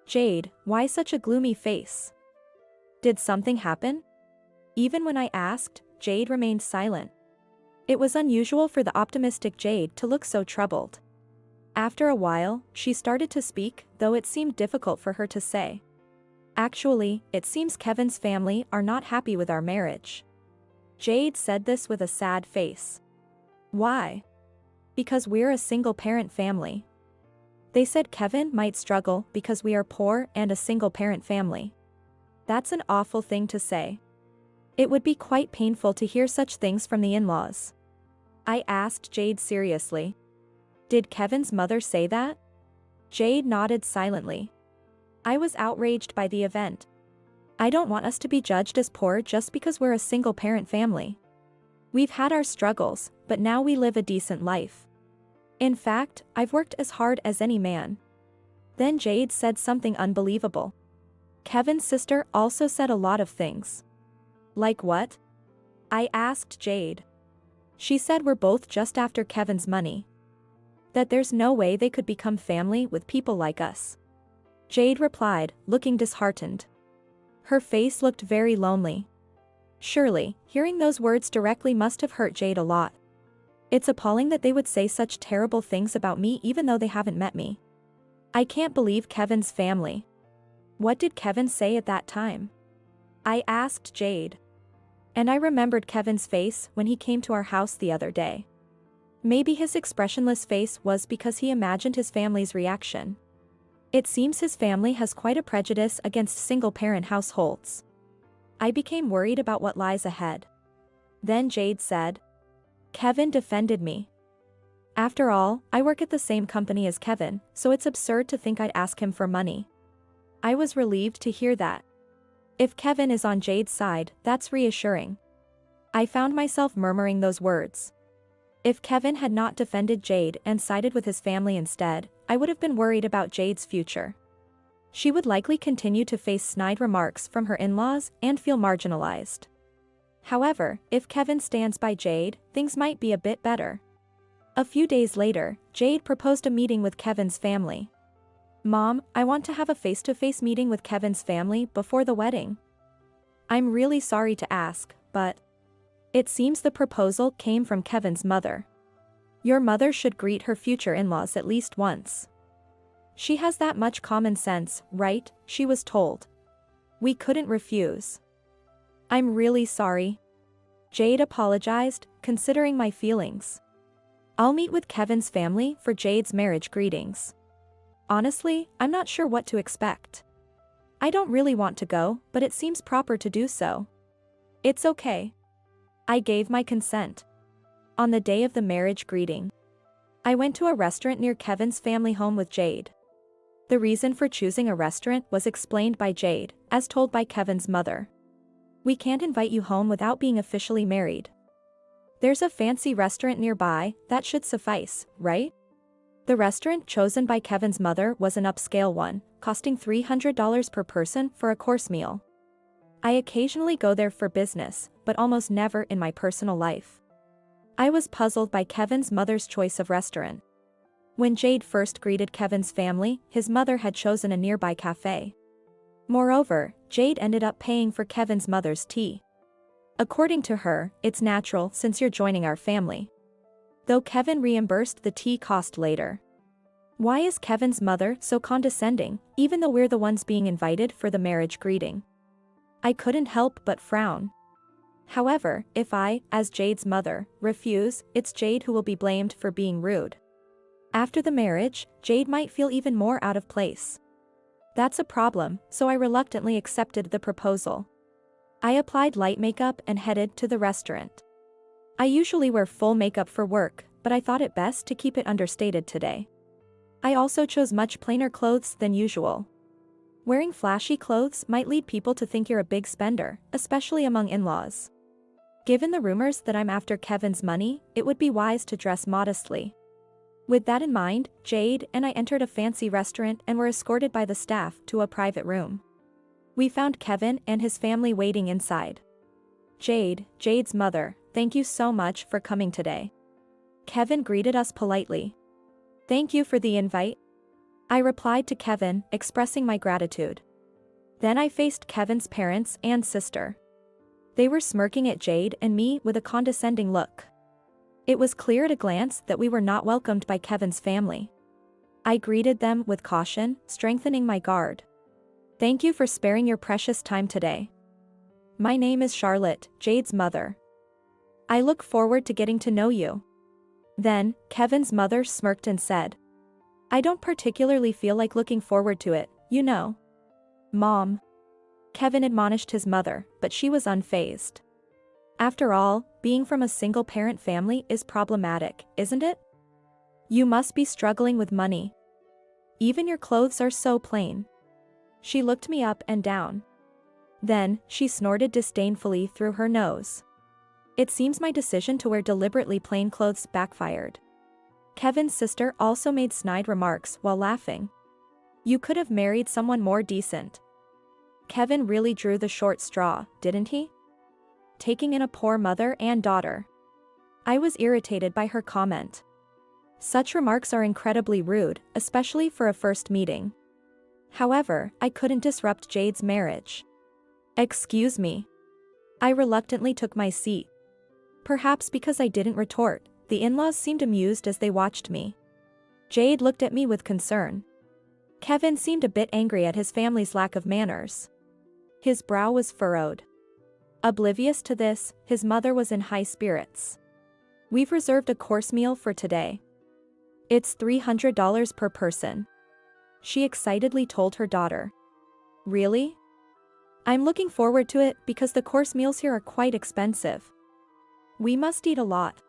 Jade, why such a gloomy face? Did something happen? Even when I asked, Jade remained silent. It was unusual for the optimistic Jade to look so troubled. After a while, she started to speak, though it seemed difficult for her to say. Actually, it seems Kevin's family are not happy with our marriage. Jade said this with a sad face. Why? Because we're a single-parent family. They said Kevin might struggle because we are poor and a single-parent family. That's an awful thing to say. It would be quite painful to hear such things from the in-laws. I asked Jade seriously. Did Kevin's mother say that? Jade nodded silently. I was outraged by the event. I don't want us to be judged as poor just because we're a single-parent family. We've had our struggles, but now we live a decent life. In fact, I've worked as hard as any man. Then Jade said something unbelievable. Kevin's sister also said a lot of things. Like what? I asked Jade. She said we're both just after Kevin's money. That there's no way they could become family with people like us. Jade replied, looking disheartened. Her face looked very lonely. Surely, hearing those words directly must have hurt Jade a lot. It's appalling that they would say such terrible things about me even though they haven't met me. I can't believe Kevin's family. What did Kevin say at that time? I asked Jade. And I remembered Kevin's face when he came to our house the other day. Maybe his expressionless face was because he imagined his family's reaction. It seems his family has quite a prejudice against single-parent households. I became worried about what lies ahead. Then Jade said, Kevin defended me. After all, I work at the same company as Kevin, so it's absurd to think I'd ask him for money. I was relieved to hear that. If Kevin is on Jade's side, that's reassuring. I found myself murmuring those words. If Kevin had not defended Jade and sided with his family instead, I would have been worried about Jade's future. She would likely continue to face snide remarks from her in-laws and feel marginalized. However, if Kevin stands by Jade, things might be a bit better. A few days later, Jade proposed a meeting with Kevin's family. Mom, I want to have a face-to-face meeting with Kevin's family before the wedding. I'm really sorry to ask, but it seems the proposal came from Kevin's mother. Your mother should greet her future in-laws at least once. She has that much common sense, right? She was told. We couldn't refuse. I'm really sorry. Jade apologized, considering my feelings. I'll meet with Kevin's family for Jade's marriage greetings. Honestly, I'm not sure what to expect. I don't really want to go, but it seems proper to do so. It's okay. I gave my consent. On the day of the marriage greeting, I went to a restaurant near Kevin's family home with Jade. The reason for choosing a restaurant was explained by Jade, as told by Kevin's mother. We can't invite you home without being officially married. There's a fancy restaurant nearby, that should suffice, right? The restaurant chosen by Kevin's mother was an upscale one, costing $300 per person for a course meal. I occasionally go there for business, but almost never in my personal life. I was puzzled by Kevin's mother's choice of restaurant. When Jade first greeted Kevin's family, his mother had chosen a nearby cafe. Moreover, Jade ended up paying for Kevin's mother's tea. According to her, it's natural since you're joining our family. Though Kevin reimbursed the tea cost later. Why is Kevin's mother so condescending, even though we're the ones being invited for the marriage greeting? I couldn't help but frown. However, if I, as Jade's mother, refuse, it's Jade who will be blamed for being rude. After the marriage, Jade might feel even more out of place. That's a problem, so I reluctantly accepted the proposal. I applied light makeup and headed to the restaurant. I usually wear full makeup for work, but I thought it best to keep it understated today. I also chose much plainer clothes than usual. Wearing flashy clothes might lead people to think you're a big spender, especially among in-laws. Given the rumors that I'm after Kevin's money, it would be wise to dress modestly. With that in mind, Jade and I entered a fancy restaurant and were escorted by the staff to a private room. We found Kevin and his family waiting inside. Jade's mother, thank you so much for coming today. Kevin greeted us politely. Thank you for the invite. I replied to Kevin, expressing my gratitude. Then I faced Kevin's parents and sister. They were smirking at Jade and me with a condescending look. It was clear at a glance that we were not welcomed by Kevin's family. I greeted them with caution, strengthening my guard. Thank you for sparing your precious time today. My name is Charlotte, Jade's mother. I look forward to getting to know you. Then, Kevin's mother smirked and said, I don't particularly feel like looking forward to it, you know. Mom. Kevin admonished his mother, but she was unfazed. After all, being from a single-parent family is problematic, isn't it? You must be struggling with money. Even your clothes are so plain. She looked me up and down. Then, she snorted disdainfully through her nose. It seems my decision to wear deliberately plain clothes backfired. Kevin's sister also made snide remarks while laughing. You could have married someone more decent. Kevin really drew the short straw, didn't he? Taking in a poor mother and daughter. I was irritated by her comment. Such remarks are incredibly rude, especially for a first meeting. However, I couldn't disrupt Jade's marriage. Excuse me. I reluctantly took my seat. Perhaps because I didn't retort, the in-laws seemed amused as they watched me. Jade looked at me with concern. Kevin seemed a bit angry at his family's lack of manners. His brow was furrowed. Oblivious to this, his mother was in high spirits. We've reserved a course meal for today. It's $300 per person. She excitedly told her daughter. Really? I'm looking forward to it because the course meals here are quite expensive. We must eat a lot.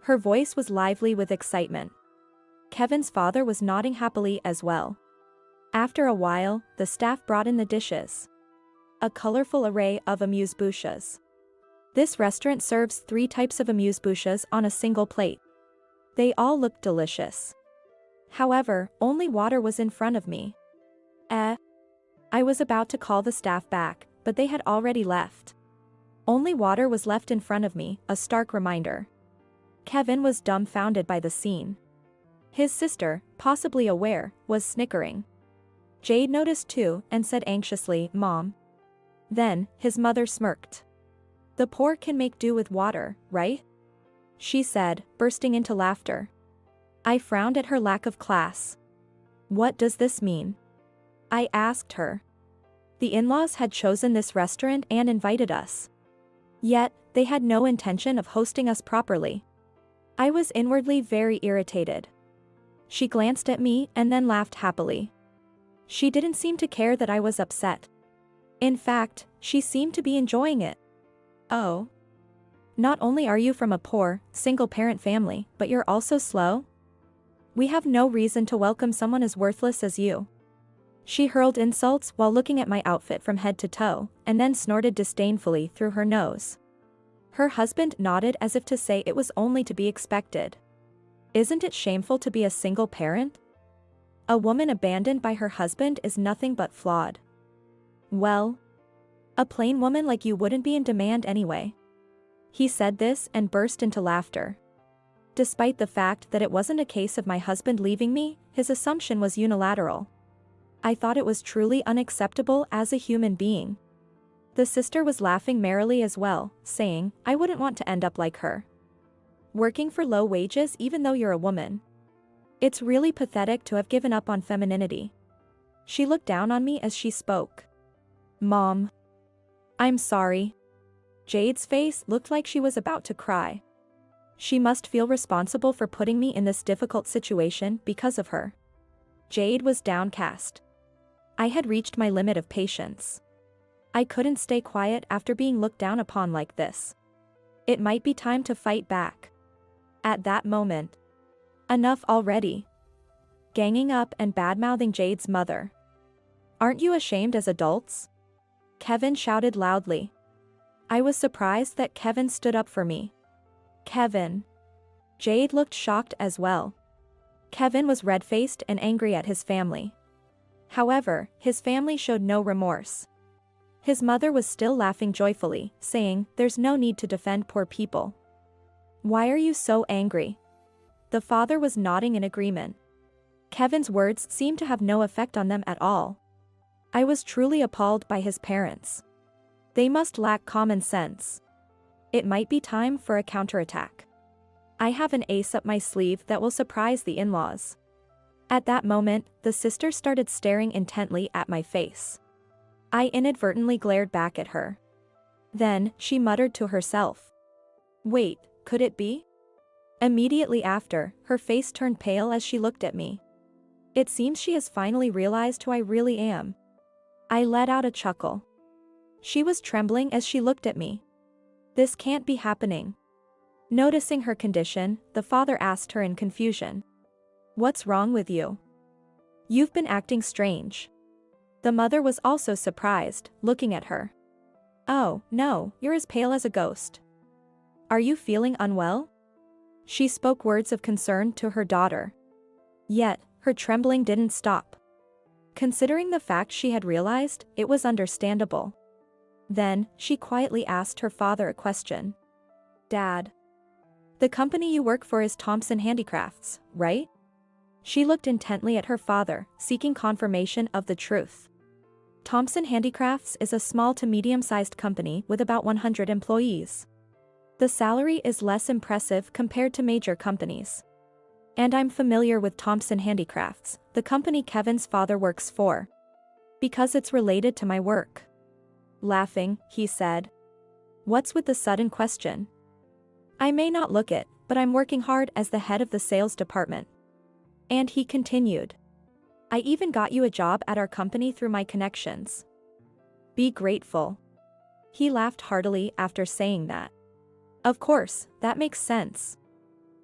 Her voice was lively with excitement. Kevin's father was nodding happily as well. After a while, the staff brought in the dishes. A colorful array of amuse-bouches. This restaurant serves 3 types of amuse-bouches on a single plate. They all looked delicious. However, only water was in front of me. I was about to call the staff back, but they had already left. Only water was left in front of me, a stark reminder. Kevin was dumbfounded by the scene. His sister, possibly aware, was snickering. Jade noticed too and said anxiously, Mom. Then, his mother smirked. The poor can make do with water, right? She said, bursting into laughter. I frowned at her lack of class. What does this mean? I asked her. The in-laws had chosen this restaurant and invited us. Yet, they had no intention of hosting us properly. I was inwardly very irritated. She glanced at me and then laughed happily. She didn't seem to care that I was upset. In fact, she seemed to be enjoying it. Oh. Not only are you from a poor, single-parent family, but you're also slow? We have no reason to welcome someone as worthless as you. She hurled insults while looking at my outfit from head to toe, and then snorted disdainfully through her nose. Her husband nodded as if to say it was only to be expected. Isn't it shameful to be a single parent? A woman abandoned by her husband is nothing but flawed. Well, a plain woman like you wouldn't be in demand anyway. He said this and burst into laughter. Despite the fact that it wasn't a case of my husband leaving me, his assumption was unilateral. I thought it was truly unacceptable as a human being. The sister was laughing merrily as well, saying, I wouldn't want to end up like her. Working for low wages even though you're a woman. It's really pathetic to have given up on femininity. She looked down on me as she spoke. Mom. I'm sorry. Jade's face looked like she was about to cry. She must feel responsible for putting me in this difficult situation because of her. Jade was downcast. I had reached my limit of patience. I couldn't stay quiet after being looked down upon like this. It might be time to fight back. At that moment. Enough already. Ganging up and badmouthing Jade's mother. Aren't you ashamed as adults? Kevin shouted loudly. I was surprised that Kevin stood up for me. Kevin. Jade looked shocked as well. Kevin was red-faced and angry at his family. However, his family showed no remorse. His mother was still laughing joyfully, saying, "There's no need to defend poor people. Why are you so angry?" The father was nodding in agreement. Kevin's words seemed to have no effect on them at all. I was truly appalled by his parents. They must lack common sense. It might be time for a counterattack. I have an ace up my sleeve that will surprise the in-laws. At that moment, the sister started staring intently at my face. I inadvertently glared back at her. Then, she muttered to herself. Wait, could it be? Immediately after, her face turned pale as she looked at me. It seems she has finally realized who I really am. I let out a chuckle. She was trembling as she looked at me. This can't be happening. Noticing her condition, the father asked her in confusion. What's wrong with you? You've been acting strange. The mother was also surprised, looking at her. Oh, no, you're as pale as a ghost. Are you feeling unwell? She spoke words of concern to her daughter. Yet, her trembling didn't stop. Considering the fact she had realized, it was understandable. Then, she quietly asked her father a question. Dad. The company you work for is Thompson Handicrafts, right? She looked intently at her father, seeking confirmation of the truth. Thompson Handicrafts is a small to medium-sized company with about 100 employees. The salary is less impressive compared to major companies. And I'm familiar with Thompson Handicrafts, the company Kevin's father works for. Because it's related to my work. Laughing, he said. What's with the sudden question? I may not look it, but I'm working hard as the head of the sales department. And he continued. I even got you a job at our company through my connections. Be grateful. He laughed heartily after saying that. Of course, that makes sense.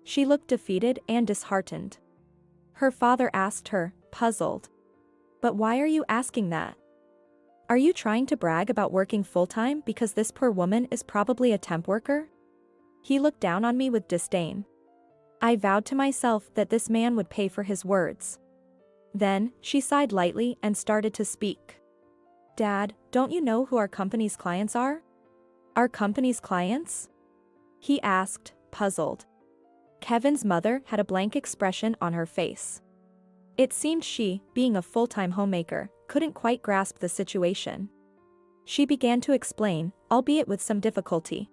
She looked defeated and disheartened. Her father asked her, puzzled. But why are you asking that? Are you trying to brag about working full-time because this poor woman is probably a temp worker? He looked down on me with disdain. I vowed to myself that this man would pay for his words. Then, she sighed lightly and started to speak. Dad, don't you know who our company's clients are? Our company's clients? He asked, puzzled. Kevin's mother had a blank expression on her face. It seemed she, being a full-time homemaker, couldn't quite grasp the situation. She began to explain, albeit with some difficulty.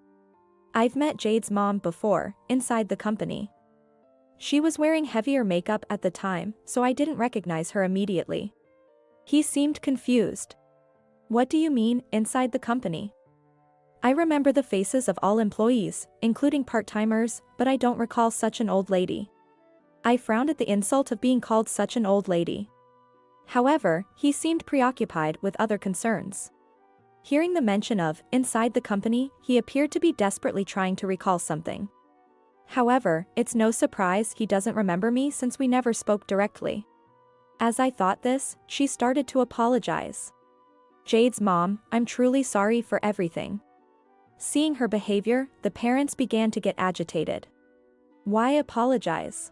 I've met Jade's mom before, inside the company. She was wearing heavier makeup at the time, so I didn't recognize her immediately. He seemed confused. What do you mean, inside the company? I remember the faces of all employees, including part-timers, but I don't recall such an old lady. I frowned at the insult of being called such an old lady. However, he seemed preoccupied with other concerns. Hearing the mention of inside the company, he appeared to be desperately trying to recall something. However, it's no surprise he doesn't remember me since we never spoke directly. As I thought this, she started to apologize. Jade's mom, I'm truly sorry for everything. Seeing her behavior, the parents began to get agitated. Why apologize?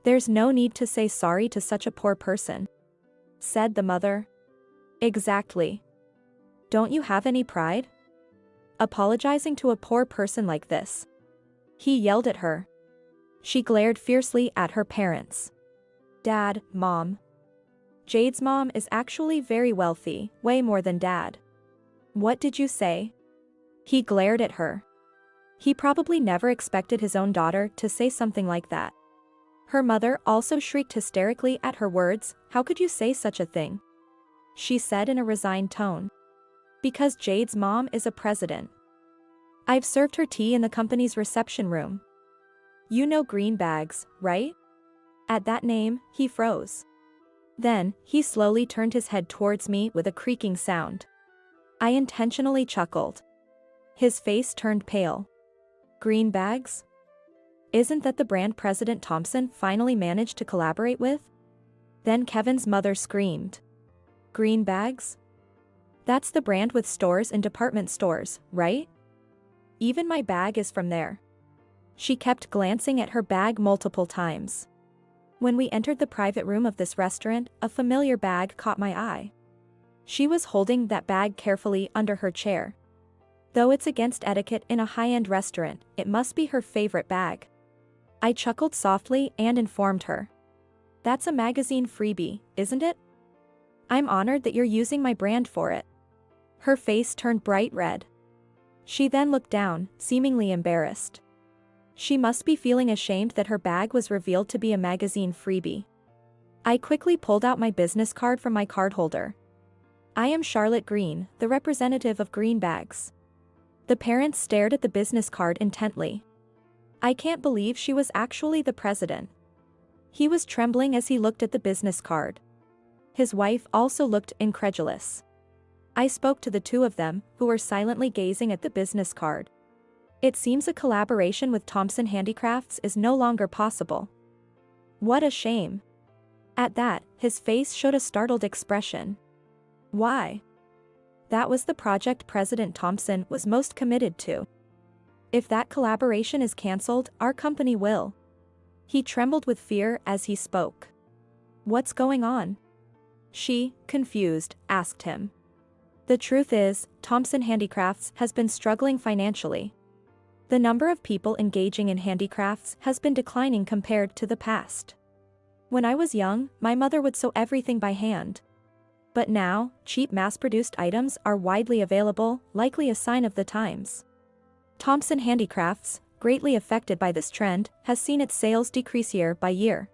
There's no need to say sorry to such a poor person, said the mother. Exactly. Don't you have any pride? Apologizing to a poor person like this? He yelled at her. She glared fiercely at her parents. Dad, Mom. Jade's mom is actually very wealthy, way more than Dad. What did you say? He glared at her. He probably never expected his own daughter to say something like that. Her mother also shrieked hysterically at her words. How could you say such a thing? She said in a resigned tone. Because Jade's mom is a president. I've served her tea in the company's reception room. You know green bags, right? At that name, he froze. Then, he slowly turned his head towards me with a creaking sound. I intentionally chuckled. His face turned pale. Green bags? Isn't that the brand President Thompson finally managed to collaborate with? Then Kevin's mother screamed. Green bags? That's the brand with stores and department stores, right? Even my bag is from there. She kept glancing at her bag multiple times. When we entered the private room of this restaurant, a familiar bag caught my eye. She was holding that bag carefully under her chair. Though it's against etiquette in a high-end restaurant, it must be her favorite bag. I chuckled softly and informed her. That's a magazine freebie, isn't it? I'm honored that you're using my brand for it. Her face turned bright red. She then looked down, seemingly embarrassed. She must be feeling ashamed that her bag was revealed to be a magazine freebie. I quickly pulled out my business card from my card holder. I am Charlotte Green, the representative of Green Bags. The parents stared at the business card intently. I can't believe she was actually the president. He was trembling as he looked at the business card. His wife also looked incredulous. I spoke to the two of them, who were silently gazing at the business card. It seems a collaboration with Thompson Handicrafts is no longer possible. What a shame. At that, his face showed a startled expression. Why? That was the project President Thompson was most committed to. If that collaboration is cancelled, our company will. He trembled with fear as he spoke. What's going on? She, confused, asked him. The truth is, Thompson Handicrafts has been struggling financially. The number of people engaging in handicrafts has been declining compared to the past. When I was young, my mother would sew everything by hand. But now, cheap mass-produced items are widely available, likely a sign of the times. Thompson Handicrafts, greatly affected by this trend, has seen its sales decrease year by year.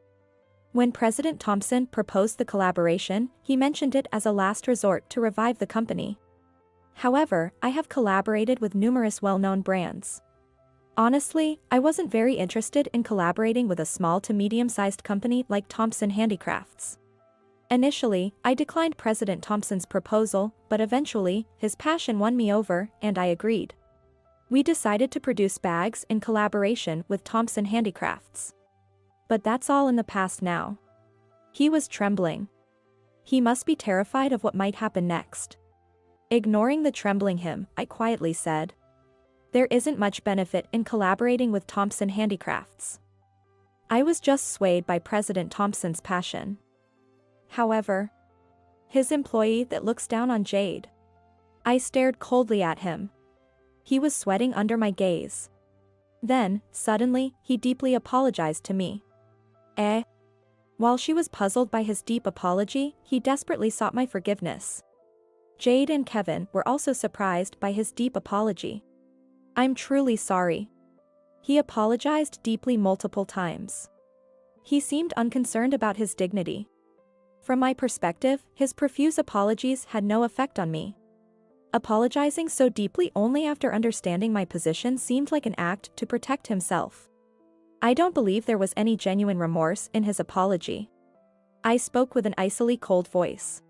When President Thompson proposed the collaboration, he mentioned it as a last resort to revive the company. However, I have collaborated with numerous well-known brands. Honestly, I wasn't very interested in collaborating with a small to medium-sized company like Thompson Handicrafts. Initially, I declined President Thompson's proposal, but eventually, his passion won me over, and I agreed. We decided to produce bags in collaboration with Thompson Handicrafts. But that's all in the past now. He was trembling. He must be terrified of what might happen next. Ignoring the trembling him, I quietly said. There isn't much benefit in collaborating with Thompson Handicrafts. I was just swayed by President Thompson's passion. However, his employee that looks down on Jade. I stared coldly at him. He was sweating under my gaze. Then, suddenly, he deeply apologized to me. While she was puzzled by his deep apology, he desperately sought my forgiveness. Jade and Kevin were also surprised by his deep apology. I'm truly sorry. He apologized deeply multiple times. He seemed unconcerned about his dignity. From my perspective, his profuse apologies had no effect on me. Apologizing so deeply only after understanding my position seemed like an act to protect himself. I don't believe there was any genuine remorse in his apology. I spoke with an icily cold voice.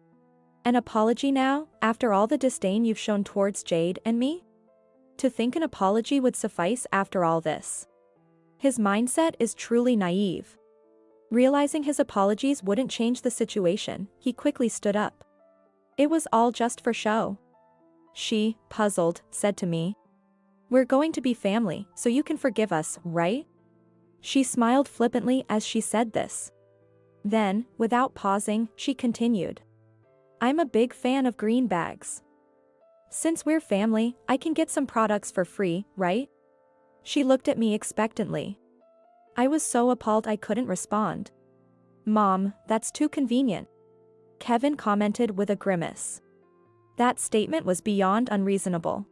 An apology now, after all the disdain you've shown towards Jade and me? To think an apology would suffice after all this. His mindset is truly naive. Realizing his apologies wouldn't change the situation, he quickly stood up. It was all just for show. She, puzzled, said to me. We're going to be family, so you can forgive us, right? She smiled flippantly as she said this. Then, without pausing, she continued. I'm a big fan of green bags. Since we're family, I can get some products for free, right? She looked at me expectantly. I was so appalled I couldn't respond. Mom, that's too convenient. Kevin commented with a grimace. That statement was beyond unreasonable.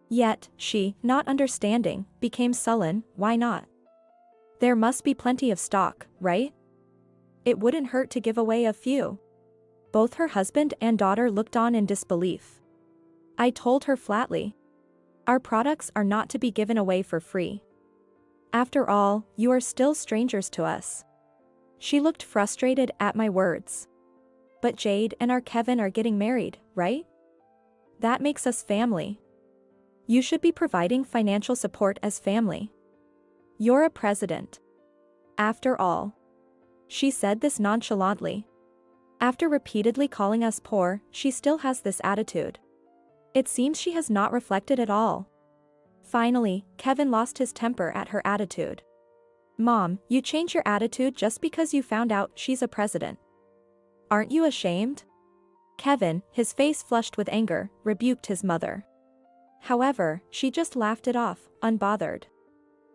Yet, she, not understanding, became sullen. Why not? There must be plenty of stock, right? It wouldn't hurt to give away a few. Both her husband and daughter looked on in disbelief. I told her flatly. Our products are not to be given away for free. After all, you are still strangers to us. She looked frustrated at my words. But Jade and our Kevin are getting married, right? That makes us family. You should be providing financial support as family. You're a president. After all. She said this nonchalantly. After repeatedly calling us poor, she still has this attitude. It seems she has not reflected at all. Finally, Kevin lost his temper at her attitude. Mom, you change your attitude just because you found out she's a president. Aren't you ashamed? Kevin, his face flushed with anger, rebuked his mother. However, she just laughed it off, unbothered.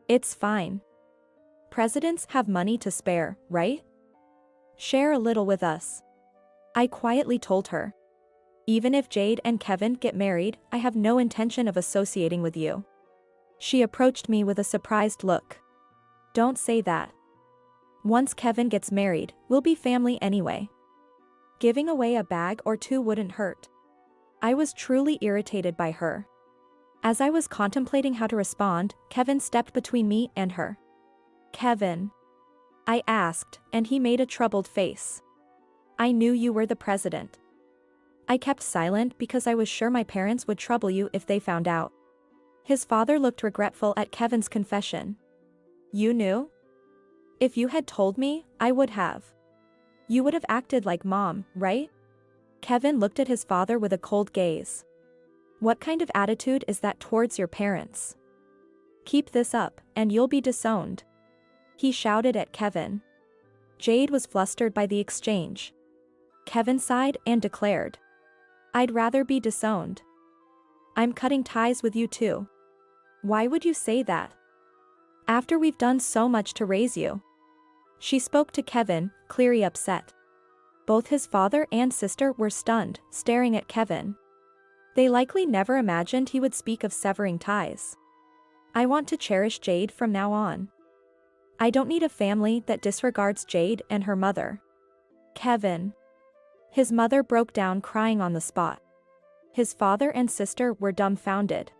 It's fine. Presidents have money to spare, right? Share a little with us. I quietly told her. Even if Jade and Kevin get married, I have no intention of associating with you. She approached me with a surprised look. Don't say that. Once Kevin gets married, we'll be family anyway. Giving away a bag or two wouldn't hurt. I was truly irritated by her. As I was contemplating how to respond, Kevin stepped between me and her. Kevin, I asked, and he made a troubled face. I knew you were the president. I kept silent because I was sure my parents would trouble you if they found out. His father looked regretful at Kevin's confession. You knew? If you had told me, I would have. You would have acted like mom, right? Kevin looked at his father with a cold gaze. What kind of attitude is that towards your parents? Keep this up, and you'll be disowned. He shouted at Kevin. Jade was flustered by the exchange. Kevin sighed and declared. I'd rather be disowned. I'm cutting ties with you too. Why would you say that? After we've done so much to raise you. She spoke to Kevin, clearly upset. Both his father and sister were stunned, staring at Kevin. They likely never imagined he would speak of severing ties. I want to cherish Jade from now on. I don't need a family that disregards Jade and her mother. Kevin. His mother broke down crying on the spot. His father and sister were dumbfounded.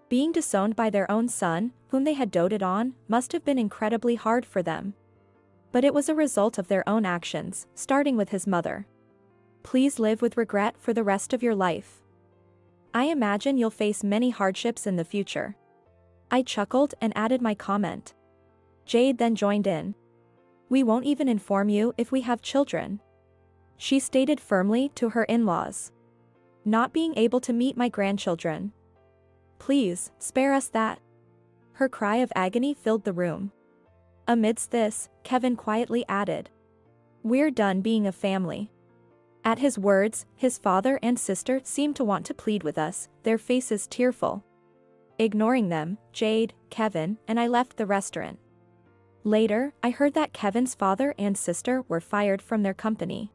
Being disowned by their own son, whom they had doted on, must have been incredibly hard for them. But it was a result of their own actions, starting with his mother. Please live with regret for the rest of your life. I imagine you'll face many hardships in the future. I chuckled and added my comment. Jade then joined in. We won't even inform you if we have children. She stated firmly to her in-laws. Not being able to meet my grandchildren. Please, spare us that. Her cry of agony filled the room. Amidst this, Kevin quietly added. We're done being a family. At his words, his father and sister seemed to want to plead with us, their faces tearful. Ignoring them, Jade, Kevin, and I left the restaurant. Later, I heard that Kevin's father and sister were fired from their company.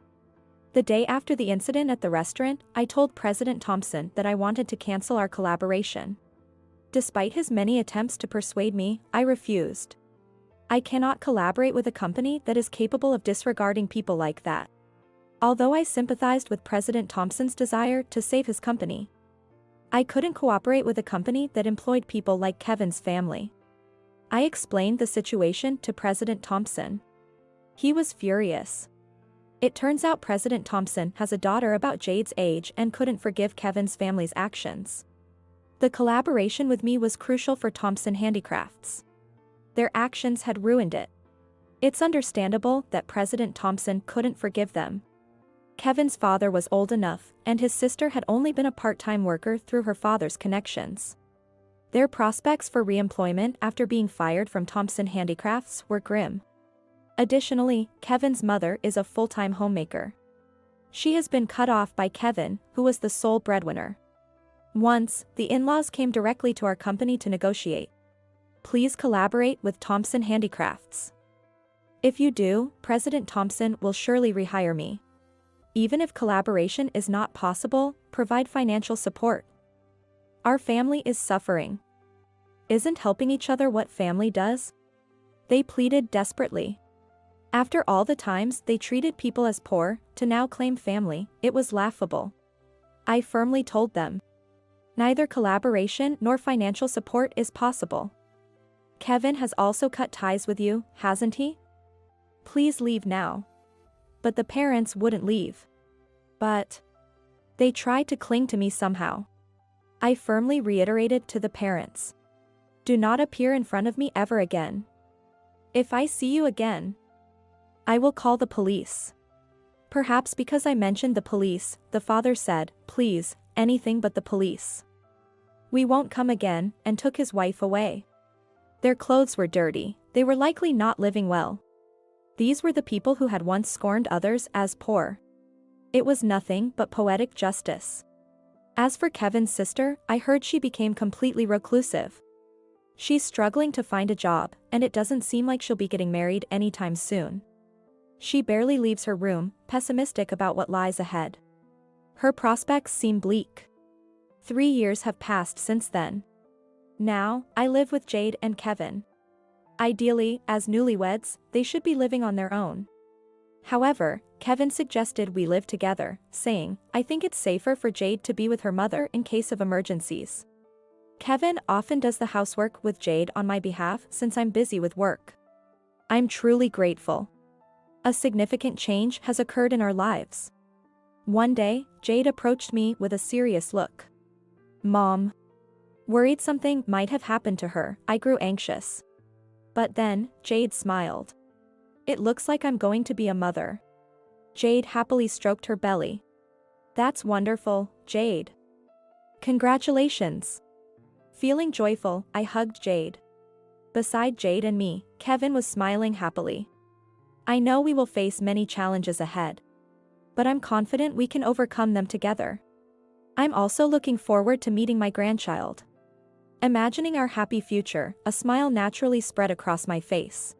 The day after the incident at the restaurant, I told President Thompson that I wanted to cancel our collaboration. Despite his many attempts to persuade me, I refused. I cannot collaborate with a company that is capable of disregarding people like that. Although I sympathized with President Thompson's desire to save his company, I couldn't cooperate with a company that employed people like Kevin's family. I explained the situation to President Thompson. He was furious. It turns out President Thompson has a daughter about Jade's age and couldn't forgive Kevin's family's actions. The collaboration with me was crucial for Thompson Handicrafts. Their actions had ruined it. It's understandable that President Thompson couldn't forgive them. Kevin's father was old enough, and his sister had only been a part-time worker through her father's connections. Their prospects for re-employment after being fired from Thompson Handicrafts were grim. Additionally, Kevin's mother is a full-time homemaker. She has been cut off by Kevin, who was the sole breadwinner. Once, the in-laws came directly to our company to negotiate. Please collaborate with Thompson Handicrafts. If you do, President Thompson will surely rehire me. Even if collaboration is not possible, provide financial support. Our family is suffering. Isn't helping each other what family does? They pleaded desperately. After all the times they treated people as poor, to now claim family, it was laughable. I firmly told them. Neither collaboration nor financial support is possible. Kevin has also cut ties with you, hasn't he? Please leave now. But the parents wouldn't leave. But they tried to cling to me somehow. I firmly reiterated to the parents. Do not appear in front of me ever again. If I see you again, I will call the police. Perhaps because I mentioned the police, the father said, please, anything but the police. We won't come again, and took his wife away. Their clothes were dirty, they were likely not living well. These were the people who had once scorned others as poor. It was nothing but poetic justice. As for Kevin's sister, I heard she became completely reclusive. She's struggling to find a job, and it doesn't seem like she'll be getting married anytime soon. She barely leaves her room, pessimistic about what lies ahead. Her prospects seem bleak. 3 years have passed since then. Now, I live with Jade and Kevin. Ideally, as newlyweds, they should be living on their own. However, Kevin suggested we live together, saying, "I think it's safer for Jade to be with her mother in case of emergencies." Kevin often does the housework with Jade on my behalf since I'm busy with work. I'm truly grateful. A significant change has occurred in our lives. One day, Jade approached me with a serious look. "Mom." Worried something might have happened to her, I grew anxious. But then, Jade smiled. "It looks like I'm going to be a mother." Jade happily stroked her belly. "That's wonderful, Jade. Congratulations." Feeling joyful, I hugged Jade. Beside Jade and me, Kevin was smiling happily. "I know we will face many challenges ahead. But I'm confident we can overcome them together. I'm also looking forward to meeting my grandchild." Imagining our happy future, a smile naturally spread across my face.